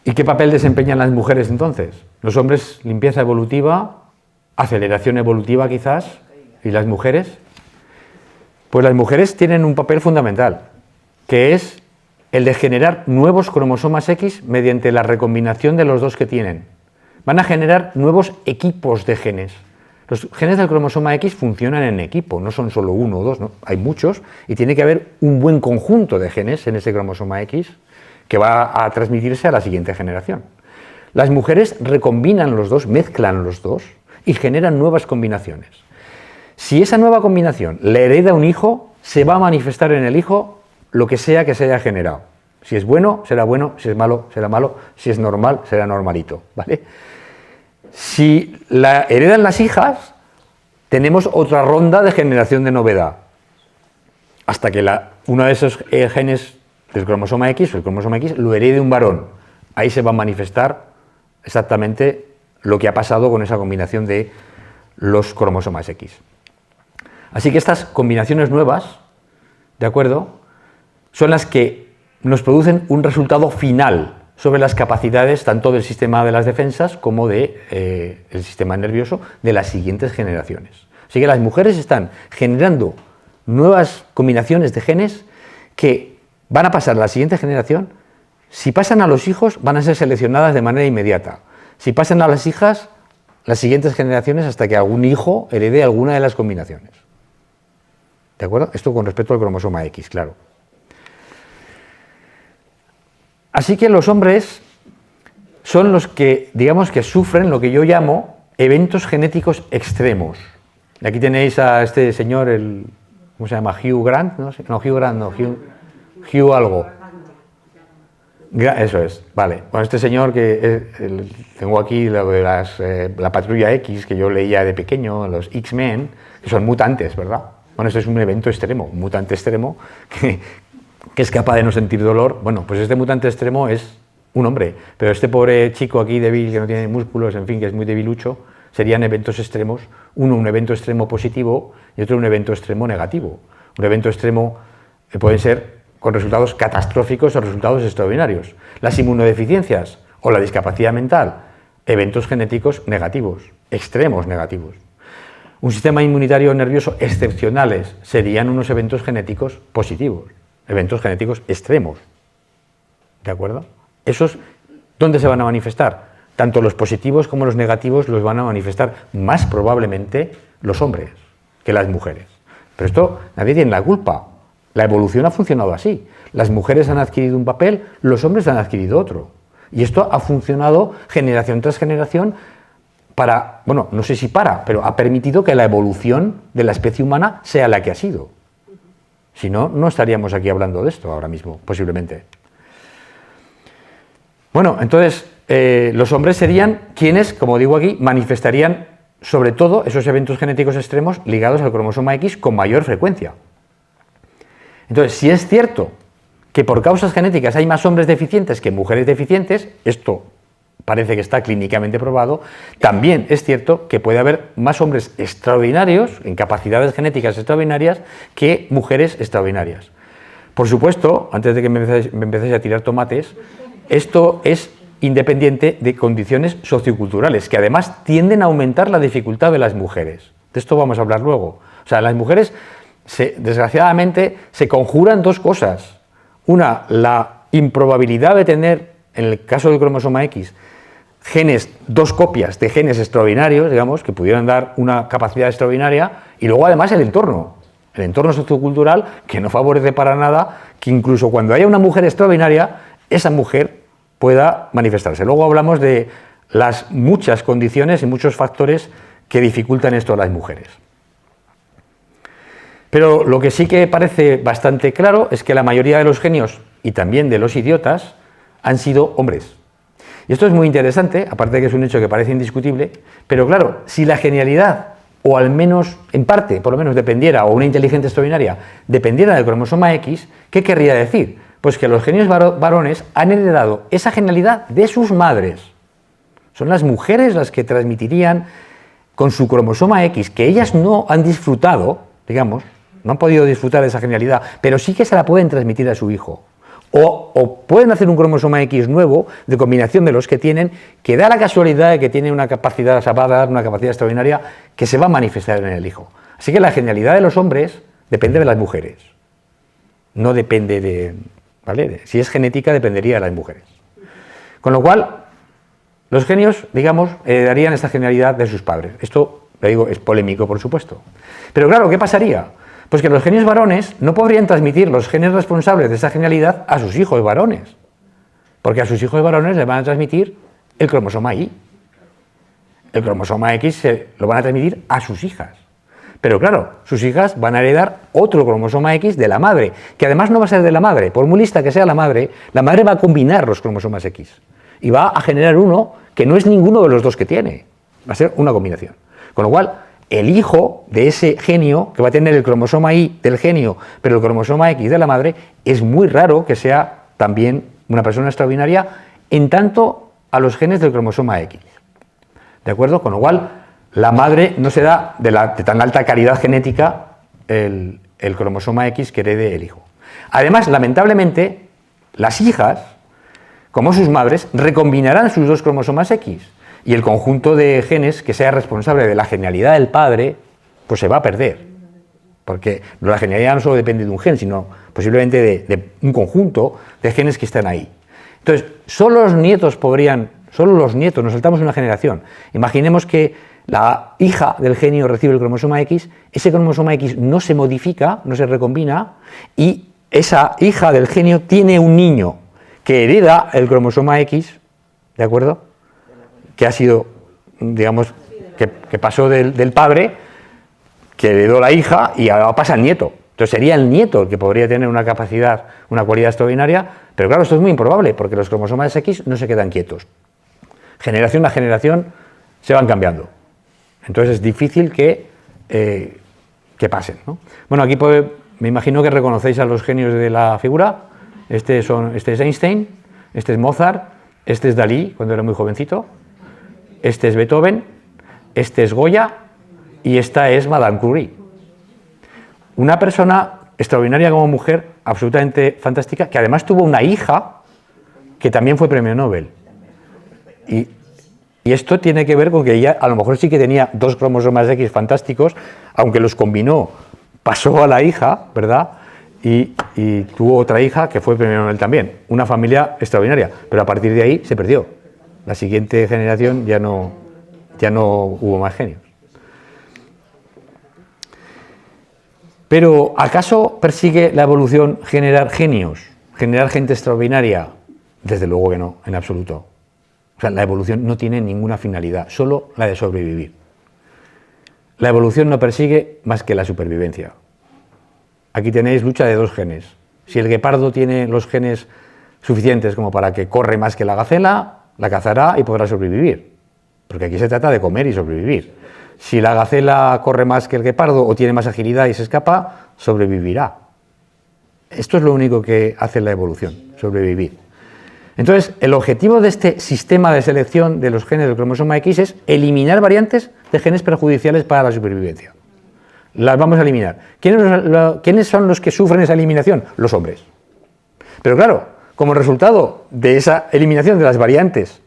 ¿Y qué papel desempeñan las mujeres entonces? Los hombres, limpieza evolutiva, aceleración evolutiva quizás, ¿y las mujeres? Pues las mujeres tienen un papel fundamental. que es el de generar nuevos cromosomas X mediante la recombinación de los dos que tienen. Van a generar nuevos equipos de genes. Los genes del cromosoma X funcionan en equipo, no son solo uno o dos, ¿no? Hay muchos y tiene que haber un buen conjunto de genes en ese cromosoma X que va a transmitirse a la siguiente generación. Las mujeres recombinan los dos, mezclan los dos y generan nuevas combinaciones. Si esa nueva combinación le hereda un hijo, se va a manifestar en el hijo lo que sea que se haya generado. Si es bueno, será bueno, si es malo, será malo, si es normal, será normalito, ¿vale? Si la heredan las hijas, tenemos otra ronda de generación de novedad, hasta que uno de esos genes del cromosoma X o el cromosoma X lo herede un varón. Ahí se va a manifestar exactamente lo que ha pasado con esa combinación de los cromosomas X. Así que estas combinaciones nuevas, ¿de acuerdo?, son las que nos producen un resultado final sobre las capacidades tanto del sistema de las defensas como del sistema nervioso de las siguientes generaciones. Así que las mujeres están generando nuevas combinaciones de genes que van a pasar a la siguiente generación. Si pasan a los hijos, van a ser seleccionadas de manera inmediata. Si pasan a las hijas, las siguientes generaciones hasta que algún hijo herede alguna de las combinaciones. ¿De acuerdo? Esto con respecto al cromosoma X, claro. Así que los hombres son los que, digamos, que sufren lo que yo llamo eventos genéticos extremos. Y aquí tenéis a este señor, ¿cómo se llama? Hugh Grant, ¿no? No, Hugh Grant, no, Hugh algo. Eso es, vale. Bueno, este señor que tengo aquí lo de la Patrulla X, que yo leía de pequeño, los X-Men, que son mutantes, ¿verdad? Bueno, esto es un evento extremo, un mutante extremo que es capaz de no sentir dolor. Bueno, pues este mutante extremo es un hombre, pero este pobre chico aquí débil, que no tiene músculos, en fin, que es muy debilucho, serían eventos extremos, uno un evento extremo positivo y otro un evento extremo negativo. Un evento extremo puede ser con resultados catastróficos o resultados extraordinarios. Las inmunodeficiencias o la discapacidad mental, eventos genéticos negativos, extremos negativos. Un sistema inmunitario nervioso excepcionales serían unos eventos genéticos positivos, eventos genéticos extremos. ¿De acuerdo? Esos, ¿dónde se van a manifestar? Tanto los positivos como los negativos los van a manifestar más probablemente los hombres que las mujeres. Pero esto nadie tiene la culpa. La evolución ha funcionado así. Las mujeres han adquirido un papel, los hombres han adquirido otro. Y esto ha funcionado generación tras generación para, bueno, no sé si pero ha permitido que la evolución de la especie humana sea la que ha sido. Si no, no estaríamos aquí hablando de esto ahora mismo, posiblemente. Bueno, entonces, los hombres serían quienes, como digo aquí, manifestarían sobre todo esos eventos genéticos extremos ligados al cromosoma X con mayor frecuencia. Entonces, si es cierto que por causas genéticas hay más hombres deficientes que mujeres deficientes, esto parece que está clínicamente probado, también es cierto que puede haber más hombres extraordinarios, en capacidades genéticas extraordinarias, que mujeres extraordinarias. Por supuesto, antes de que me empecéis a tirar tomates, esto es independiente de condiciones socioculturales, que además tienden a aumentar la dificultad de las mujeres. De esto vamos a hablar luego. O sea, las mujeres, desgraciadamente, se conjuran dos cosas. Una, la improbabilidad de tener, en el caso del cromosoma X, dos copias de genes extraordinarios, digamos, que pudieran dar una capacidad extraordinaria, y luego además el entorno sociocultural, que no favorece para nada que incluso cuando haya una mujer extraordinaria, esa mujer pueda manifestarse. Luego hablamos de las muchas condiciones y muchos factores que dificultan esto a las mujeres. Pero lo que sí que parece bastante claro es que la mayoría de los genios, y también de los idiotas, han sido hombres. Y esto es muy interesante, aparte de que es un hecho que parece indiscutible, pero claro, si la genialidad, o al menos en parte, por lo menos dependiera, o una inteligencia extraordinaria, dependiera del cromosoma X, ¿qué querría decir? Pues que los genios varones han heredado esa genialidad de sus madres. Son las mujeres las que transmitirían con su cromosoma X, que ellas no han disfrutado, digamos, no han podido disfrutar de esa genialidad, pero sí que se la pueden transmitir a su hijo. O pueden hacer un cromosoma X nuevo, de combinación de los que tienen, que da la casualidad de que tiene una capacidad sabada, una capacidad extraordinaria, que se va a manifestar en el hijo. Así que la genialidad de los hombres depende de las mujeres. no depende de... ¿vale? Si es genética, dependería de las mujeres. Con lo cual, los genios, digamos, heredarían esta genialidad de sus padres. Esto, le digo, es polémico, por supuesto. Pero claro, ¿qué pasaría? Pues que los genios varones no podrían transmitir los genes responsables de esa genialidad a sus hijos varones. Porque a sus hijos varones les van a transmitir el cromosoma Y. El cromosoma X lo van a transmitir a sus hijas. Pero claro, sus hijas van a heredar otro cromosoma X de la madre, que además no va a ser de la madre. Por muy lista que sea la madre va a combinar los cromosomas X. Y va a generar uno que no es ninguno de los dos que tiene. Va a ser una combinación. Con lo cual, el hijo de ese genio, que va a tener el cromosoma Y del genio, pero el cromosoma X de la madre, es muy raro que sea también una persona extraordinaria en tanto a los genes del cromosoma X. ¿De acuerdo? Con lo cual, la madre no se da de tan alta calidad genética el cromosoma X que herede el hijo. Además, lamentablemente, las hijas, como sus madres, recombinarán sus dos cromosomas X y el conjunto de genes que sea responsable de la genialidad del padre, pues se va a perder. Porque la genialidad no solo depende de un gen, sino posiblemente de un conjunto de genes que están ahí. Entonces, solo los nietos, nos saltamos una generación. Imaginemos que la hija del genio recibe el cromosoma X, ese cromosoma X no se modifica, no se recombina, y esa hija del genio tiene un niño que hereda el cromosoma X, ¿de acuerdo? Que ha sido, digamos, que pasó del padre, que heredó la hija, y ahora pasa al nieto. Entonces sería el nieto el que podría tener una capacidad, una cualidad extraordinaria, pero claro, esto es muy improbable, porque los cromosomas X no se quedan quietos. Generación a generación se van cambiando. Entonces es difícil que pasen, ¿no? Bueno, aquí me imagino que reconocéis a los genios de la figura. Este es Einstein, este es Mozart, este es Dalí, cuando era muy jovencito, este es Beethoven, este es Goya y esta es Madame Curie. Una persona extraordinaria como mujer, absolutamente fantástica, que además tuvo una hija que también fue premio Nobel. Y esto tiene que ver con que ella a lo mejor sí que tenía dos cromosomas X fantásticos, aunque los combinó, pasó a la hija, ¿verdad? Y tuvo otra hija que fue premio Nobel también. Una familia extraordinaria, pero a partir de ahí se perdió. La siguiente generación ya no hubo más genios. Pero ¿acaso persigue la evolución generar genios, generar gente extraordinaria? Desde luego que no, en absoluto. O sea, la evolución no tiene ninguna finalidad, solo la de sobrevivir. La evolución no persigue más que la supervivencia. Aquí tenéis lucha de dos genes. Si el guepardo tiene los genes suficientes como para que corre más que la gacela, la cazará y podrá sobrevivir. Porque aquí se trata de comer y sobrevivir. Si la gacela corre más que el guepardo o tiene más agilidad y se escapa, sobrevivirá. Esto es lo único que hace la evolución, sobrevivir. Entonces, el objetivo de este sistema de selección de los genes del cromosoma X es eliminar variantes de genes perjudiciales para la supervivencia. Las vamos a eliminar. ¿Quiénes son los que sufren esa eliminación? Los hombres. Pero claro, como resultado de esa eliminación de las variantes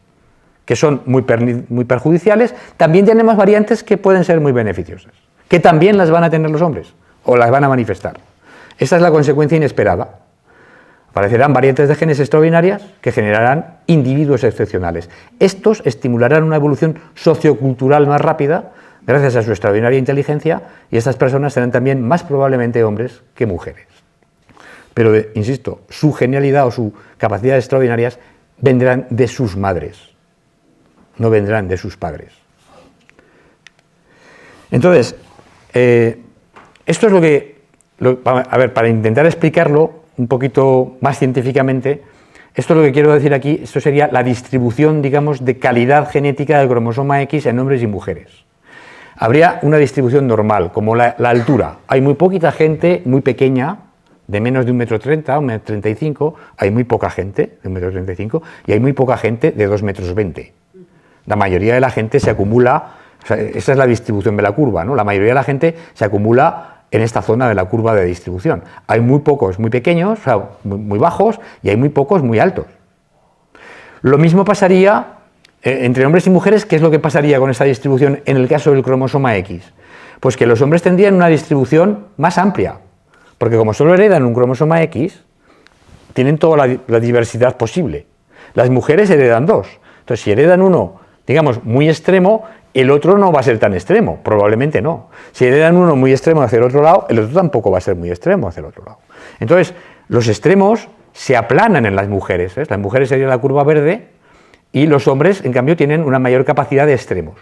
que son muy perjudiciales, también tenemos variantes que pueden ser muy beneficiosas, que también las van a tener los hombres, o las van a manifestar. Esta es la consecuencia inesperada. Aparecerán variantes de genes extraordinarias que generarán individuos excepcionales. Estos estimularán una evolución sociocultural más rápida gracias a su extraordinaria inteligencia, y estas personas serán también más probablemente hombres que mujeres. Pero, insisto, su genialidad o sus capacidades extraordinarias vendrán de sus madres, no vendrán de sus padres. Entonces, esto es lo que... a ver, para intentar explicarlo un poquito más científicamente, esto es lo que quiero decir aquí, esto sería la distribución, digamos, de calidad genética del cromosoma X en hombres y mujeres. Habría una distribución normal, como la altura. Hay muy poquita gente muy pequeña, de menos de 1,30 m, 1,35 m, hay muy poca gente de 1,35 m y hay muy poca gente de 2,20 m. La mayoría de la gente se acumula, o sea, esa es la distribución de la curva, ¿no? La mayoría de la gente se acumula en esta zona de la curva de distribución. Hay muy pocos muy pequeños, o sea, muy bajos, y hay muy pocos muy altos. Lo mismo pasaría entre hombres y mujeres. ¿Qué es lo que pasaría con esta distribución en el caso del cromosoma X? Pues que los hombres tendrían una distribución más amplia, Porque como solo heredan un cromosoma X, tienen toda la diversidad posible. Las mujeres heredan dos. Entonces, si heredan uno, digamos, muy extremo, el otro no va a ser tan extremo, probablemente no. Si heredan uno muy extremo hacia el otro lado, el otro tampoco va a ser muy extremo hacia el otro lado. Entonces, los extremos se aplanan en las mujeres. Las mujeres serían la curva verde y los hombres, en cambio, tienen una mayor capacidad de extremos.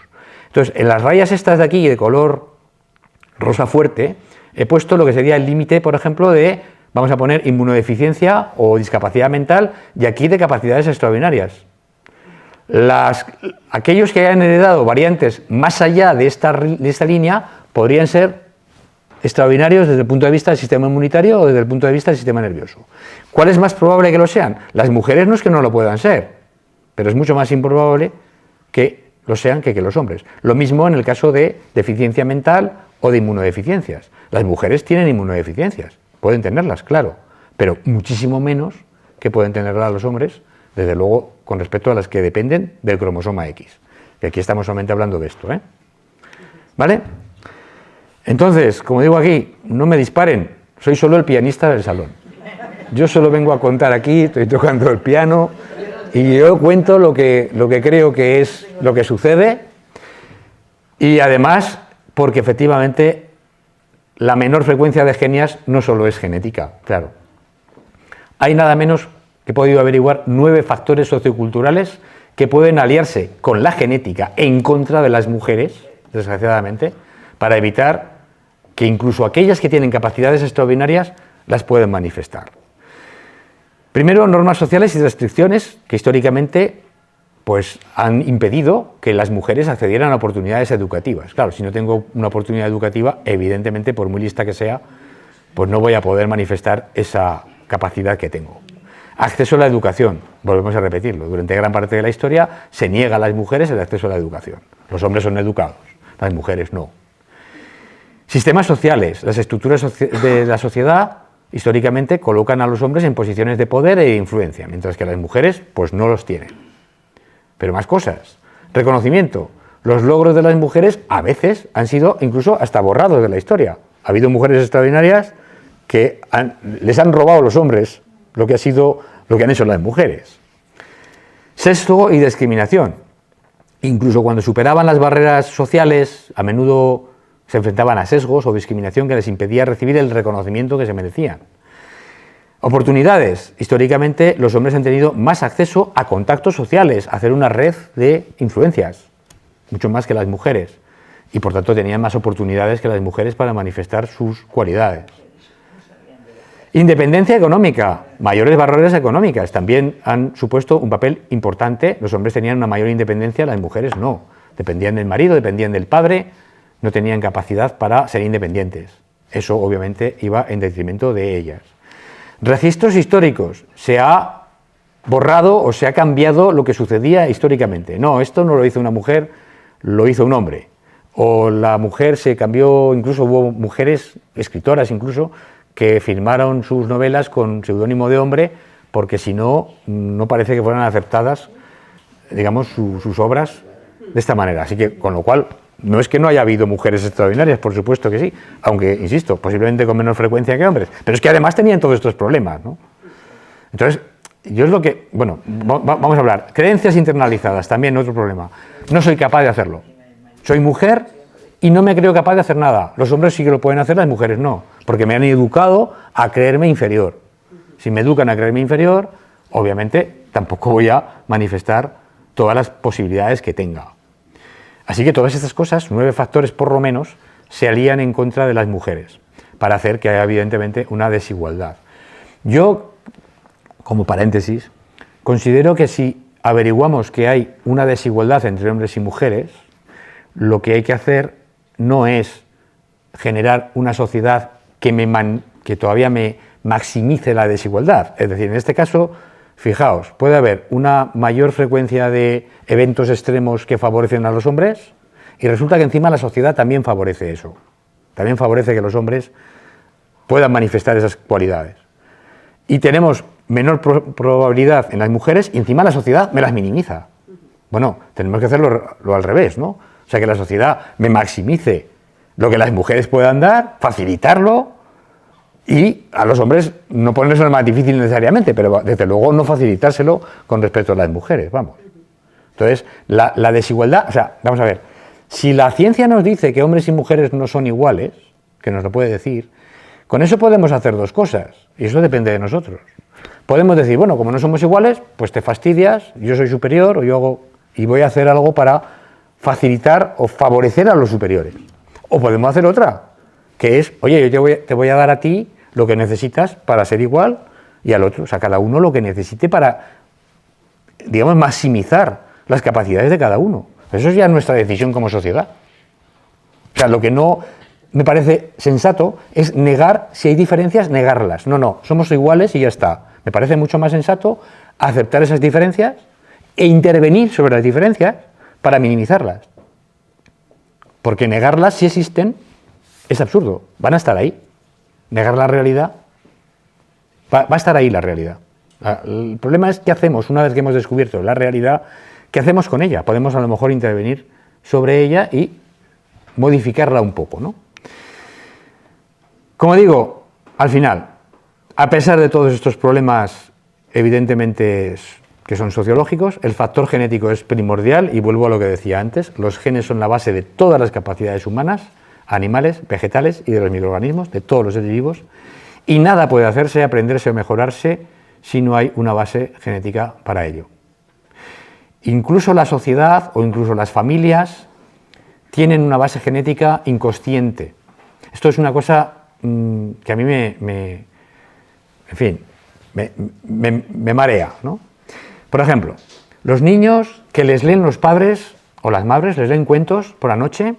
Entonces, en las rayas estas de aquí, de color rosa fuerte, he puesto lo que sería el límite, por ejemplo, de, vamos a poner, inmunodeficiencia o discapacidad mental, y aquí de capacidades extraordinarias. Aquellos que hayan heredado variantes más allá de esta línea podrían ser extraordinarios desde el punto de vista del sistema inmunitario o desde el punto de vista del sistema nervioso. ¿Cuál es más probable que lo sean? Las mujeres no es que no lo puedan ser, pero es mucho más improbable que lo sean que los hombres. Lo mismo en el caso de deficiencia mental o de inmunodeficiencias. Las mujeres tienen inmunodeficiencias, pueden tenerlas, claro, pero muchísimo menos que pueden tenerlas los hombres, desde luego con respecto a las que dependen del cromosoma X. Y aquí estamos solamente hablando de esto, ¿eh? ¿Vale? Entonces, como digo aquí, no me disparen, soy solo el pianista del salón. Yo solo vengo a contar aquí, estoy tocando el piano y yo cuento lo que creo que es lo que sucede, y además porque efectivamente la menor frecuencia de genias no solo es genética, claro. Hay nada menos que he podido averiguar 9 factores socioculturales que pueden aliarse con la genética en contra de las mujeres, desgraciadamente, para evitar que incluso aquellas que tienen capacidades extraordinarias las pueden manifestar. Primero, normas sociales y restricciones que históricamente pues, han impedido que las mujeres accedieran a oportunidades educativas. Claro, si no tengo una oportunidad educativa, evidentemente, por muy lista que sea, pues no voy a poder manifestar esa capacidad que tengo. Acceso a la educación, volvemos a repetirlo, durante gran parte de la historia se niega a las mujeres el acceso a la educación. Los hombres son educados, las mujeres no. Sistemas sociales, las estructuras de la sociedad históricamente colocan a los hombres en posiciones de poder e de influencia, mientras que las mujeres pues no los tienen. Pero más cosas. Reconocimiento. Los logros de las mujeres a veces han sido incluso hasta borrados de la historia. Ha habido mujeres extraordinarias que les han robado a los hombres lo que han hecho las mujeres. Sexo y discriminación. Incluso cuando superaban las barreras sociales, a menudo se enfrentaban a sesgos o discriminación que les impedía recibir el reconocimiento que se merecían. Oportunidades. Históricamente los hombres han tenido más acceso a contactos sociales, a hacer una red de influencias, mucho más que las mujeres, y por tanto tenían más oportunidades que las mujeres para manifestar sus cualidades. Independencia económica, mayores barreras económicas también han supuesto un papel importante. Los hombres tenían una mayor independencia, las mujeres no. Dependían del marido, dependían del padre, no tenían capacidad para ser independientes. Eso obviamente iba en detrimento de ellas. Registros históricos, se ha borrado o se ha cambiado lo que sucedía históricamente. No, esto no lo hizo una mujer, lo hizo un hombre. O la mujer se cambió, incluso hubo mujeres, escritoras incluso, que firmaron sus novelas con seudónimo de hombre, porque si no, no parece que fueran aceptadas, digamos, sus obras de esta manera. Así que, con lo cual, no es que no haya habido mujeres extraordinarias, por supuesto que sí, aunque, insisto, posiblemente con menor frecuencia que hombres, pero es que además tenían todos estos problemas, ¿no? Entonces, yo es lo que, bueno, vamos a hablar, creencias internalizadas, también otro problema. No soy capaz de hacerlo. Soy mujer y no me creo capaz de hacer nada. Los hombres sí que lo pueden hacer, las mujeres no, porque me han educado a creerme inferior. Si me educan a creerme inferior, obviamente tampoco voy a manifestar todas las posibilidades que tenga. Así que todas estas cosas, 9 factores por lo menos, se alían en contra de las mujeres, para hacer que haya evidentemente una desigualdad. Yo, como paréntesis, considero que si averiguamos que hay una desigualdad entre hombres y mujeres, lo que hay que hacer no es generar una sociedad que todavía me maximice la desigualdad. Es decir, en este caso, fijaos, puede haber una mayor frecuencia de eventos extremos que favorecen a los hombres y resulta que encima la sociedad también favorece eso. También favorece que los hombres puedan manifestar esas cualidades. Y tenemos menor probabilidad en las mujeres y encima la sociedad me las minimiza. Bueno, tenemos que hacerlo al revés, ¿no? O sea, que la sociedad me maximice lo que las mujeres puedan dar, facilitarlo Y a los hombres no ponérselo más difícil necesariamente, pero desde luego no facilitárselo con respecto a las mujeres, vamos. Entonces, la desigualdad, o sea, vamos a ver, si la ciencia nos dice que hombres y mujeres no son iguales, que nos lo puede decir, con eso podemos hacer dos cosas, y eso depende de nosotros. Podemos decir, bueno, como no somos iguales, pues te fastidias, yo soy superior, o yo hago, y voy a hacer algo para facilitar o favorecer a los superiores. O podemos hacer otra, que es, oye, yo te voy a dar a ti lo que necesitas para ser igual y al otro, o sea, cada uno lo que necesite para, digamos, maximizar las capacidades de cada uno. Eso es ya nuestra decisión como sociedad. O sea, lo que no me parece sensato es negar, si hay diferencias, negarlas. No, somos iguales y ya está. Me parece mucho más sensato aceptar esas diferencias e intervenir sobre las diferencias para minimizarlas. Porque negarlas, si existen, es absurdo. Van a estar ahí. Negar la realidad, va a estar ahí la realidad. El problema es qué hacemos una vez que hemos descubierto la realidad, qué hacemos con ella. Podemos a lo mejor intervenir sobre ella y modificarla un poco, ¿no? Como digo, al final, a pesar de todos estos problemas evidentemente que son sociológicos, el factor genético es primordial y vuelvo a lo que decía antes, los genes son la base de todas las capacidades humanas, animales, vegetales y de los microorganismos, de todos los seres vivos, y nada puede hacerse, aprenderse o mejorarse si no hay una base genética para ello. Incluso la sociedad o incluso las familias tienen una base genética inconsciente. Esto es una cosa que a mí me marea, ¿no? Por ejemplo, los niños que les leen los padres o las madres, les leen cuentos por la noche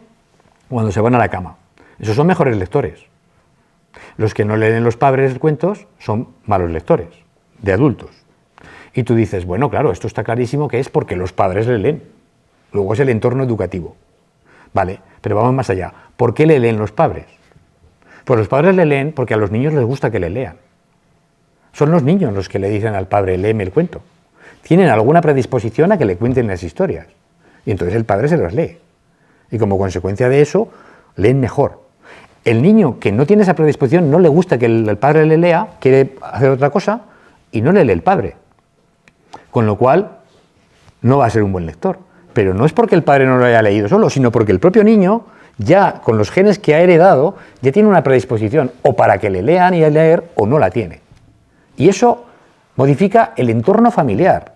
cuando se van a la cama. Esos son mejores lectores. Los que no leen los padres cuentos son malos lectores, de adultos. Y tú dices, bueno, claro, esto está clarísimo que es porque los padres le leen. Luego es el entorno educativo. Vale, pero vamos más allá. ¿Por qué le leen los padres? Pues los padres le leen porque a los niños les gusta que le lean. Son los niños los que le dicen al padre, léeme el cuento. Tienen alguna predisposición a que le cuenten las historias. Y entonces el padre se las lee. Y como consecuencia de eso, leen mejor. El niño que no tiene esa predisposición, no le gusta que el padre le lea, quiere hacer otra cosa y no le lee el padre. Con lo cual, no va a ser un buen lector. Pero no es porque el padre no lo haya leído solo, sino porque el propio niño, ya con los genes que ha heredado, ya tiene una predisposición o para que le lean y a leer o no la tiene. Y eso modifica el entorno familiar.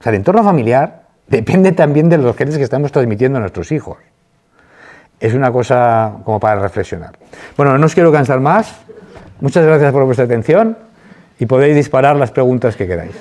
O sea, el entorno familiar depende también de los genes que estamos transmitiendo a nuestros hijos. Es una cosa como para reflexionar. Bueno, no os quiero cansar más. Muchas gracias por vuestra atención y podéis disparar las preguntas que queráis.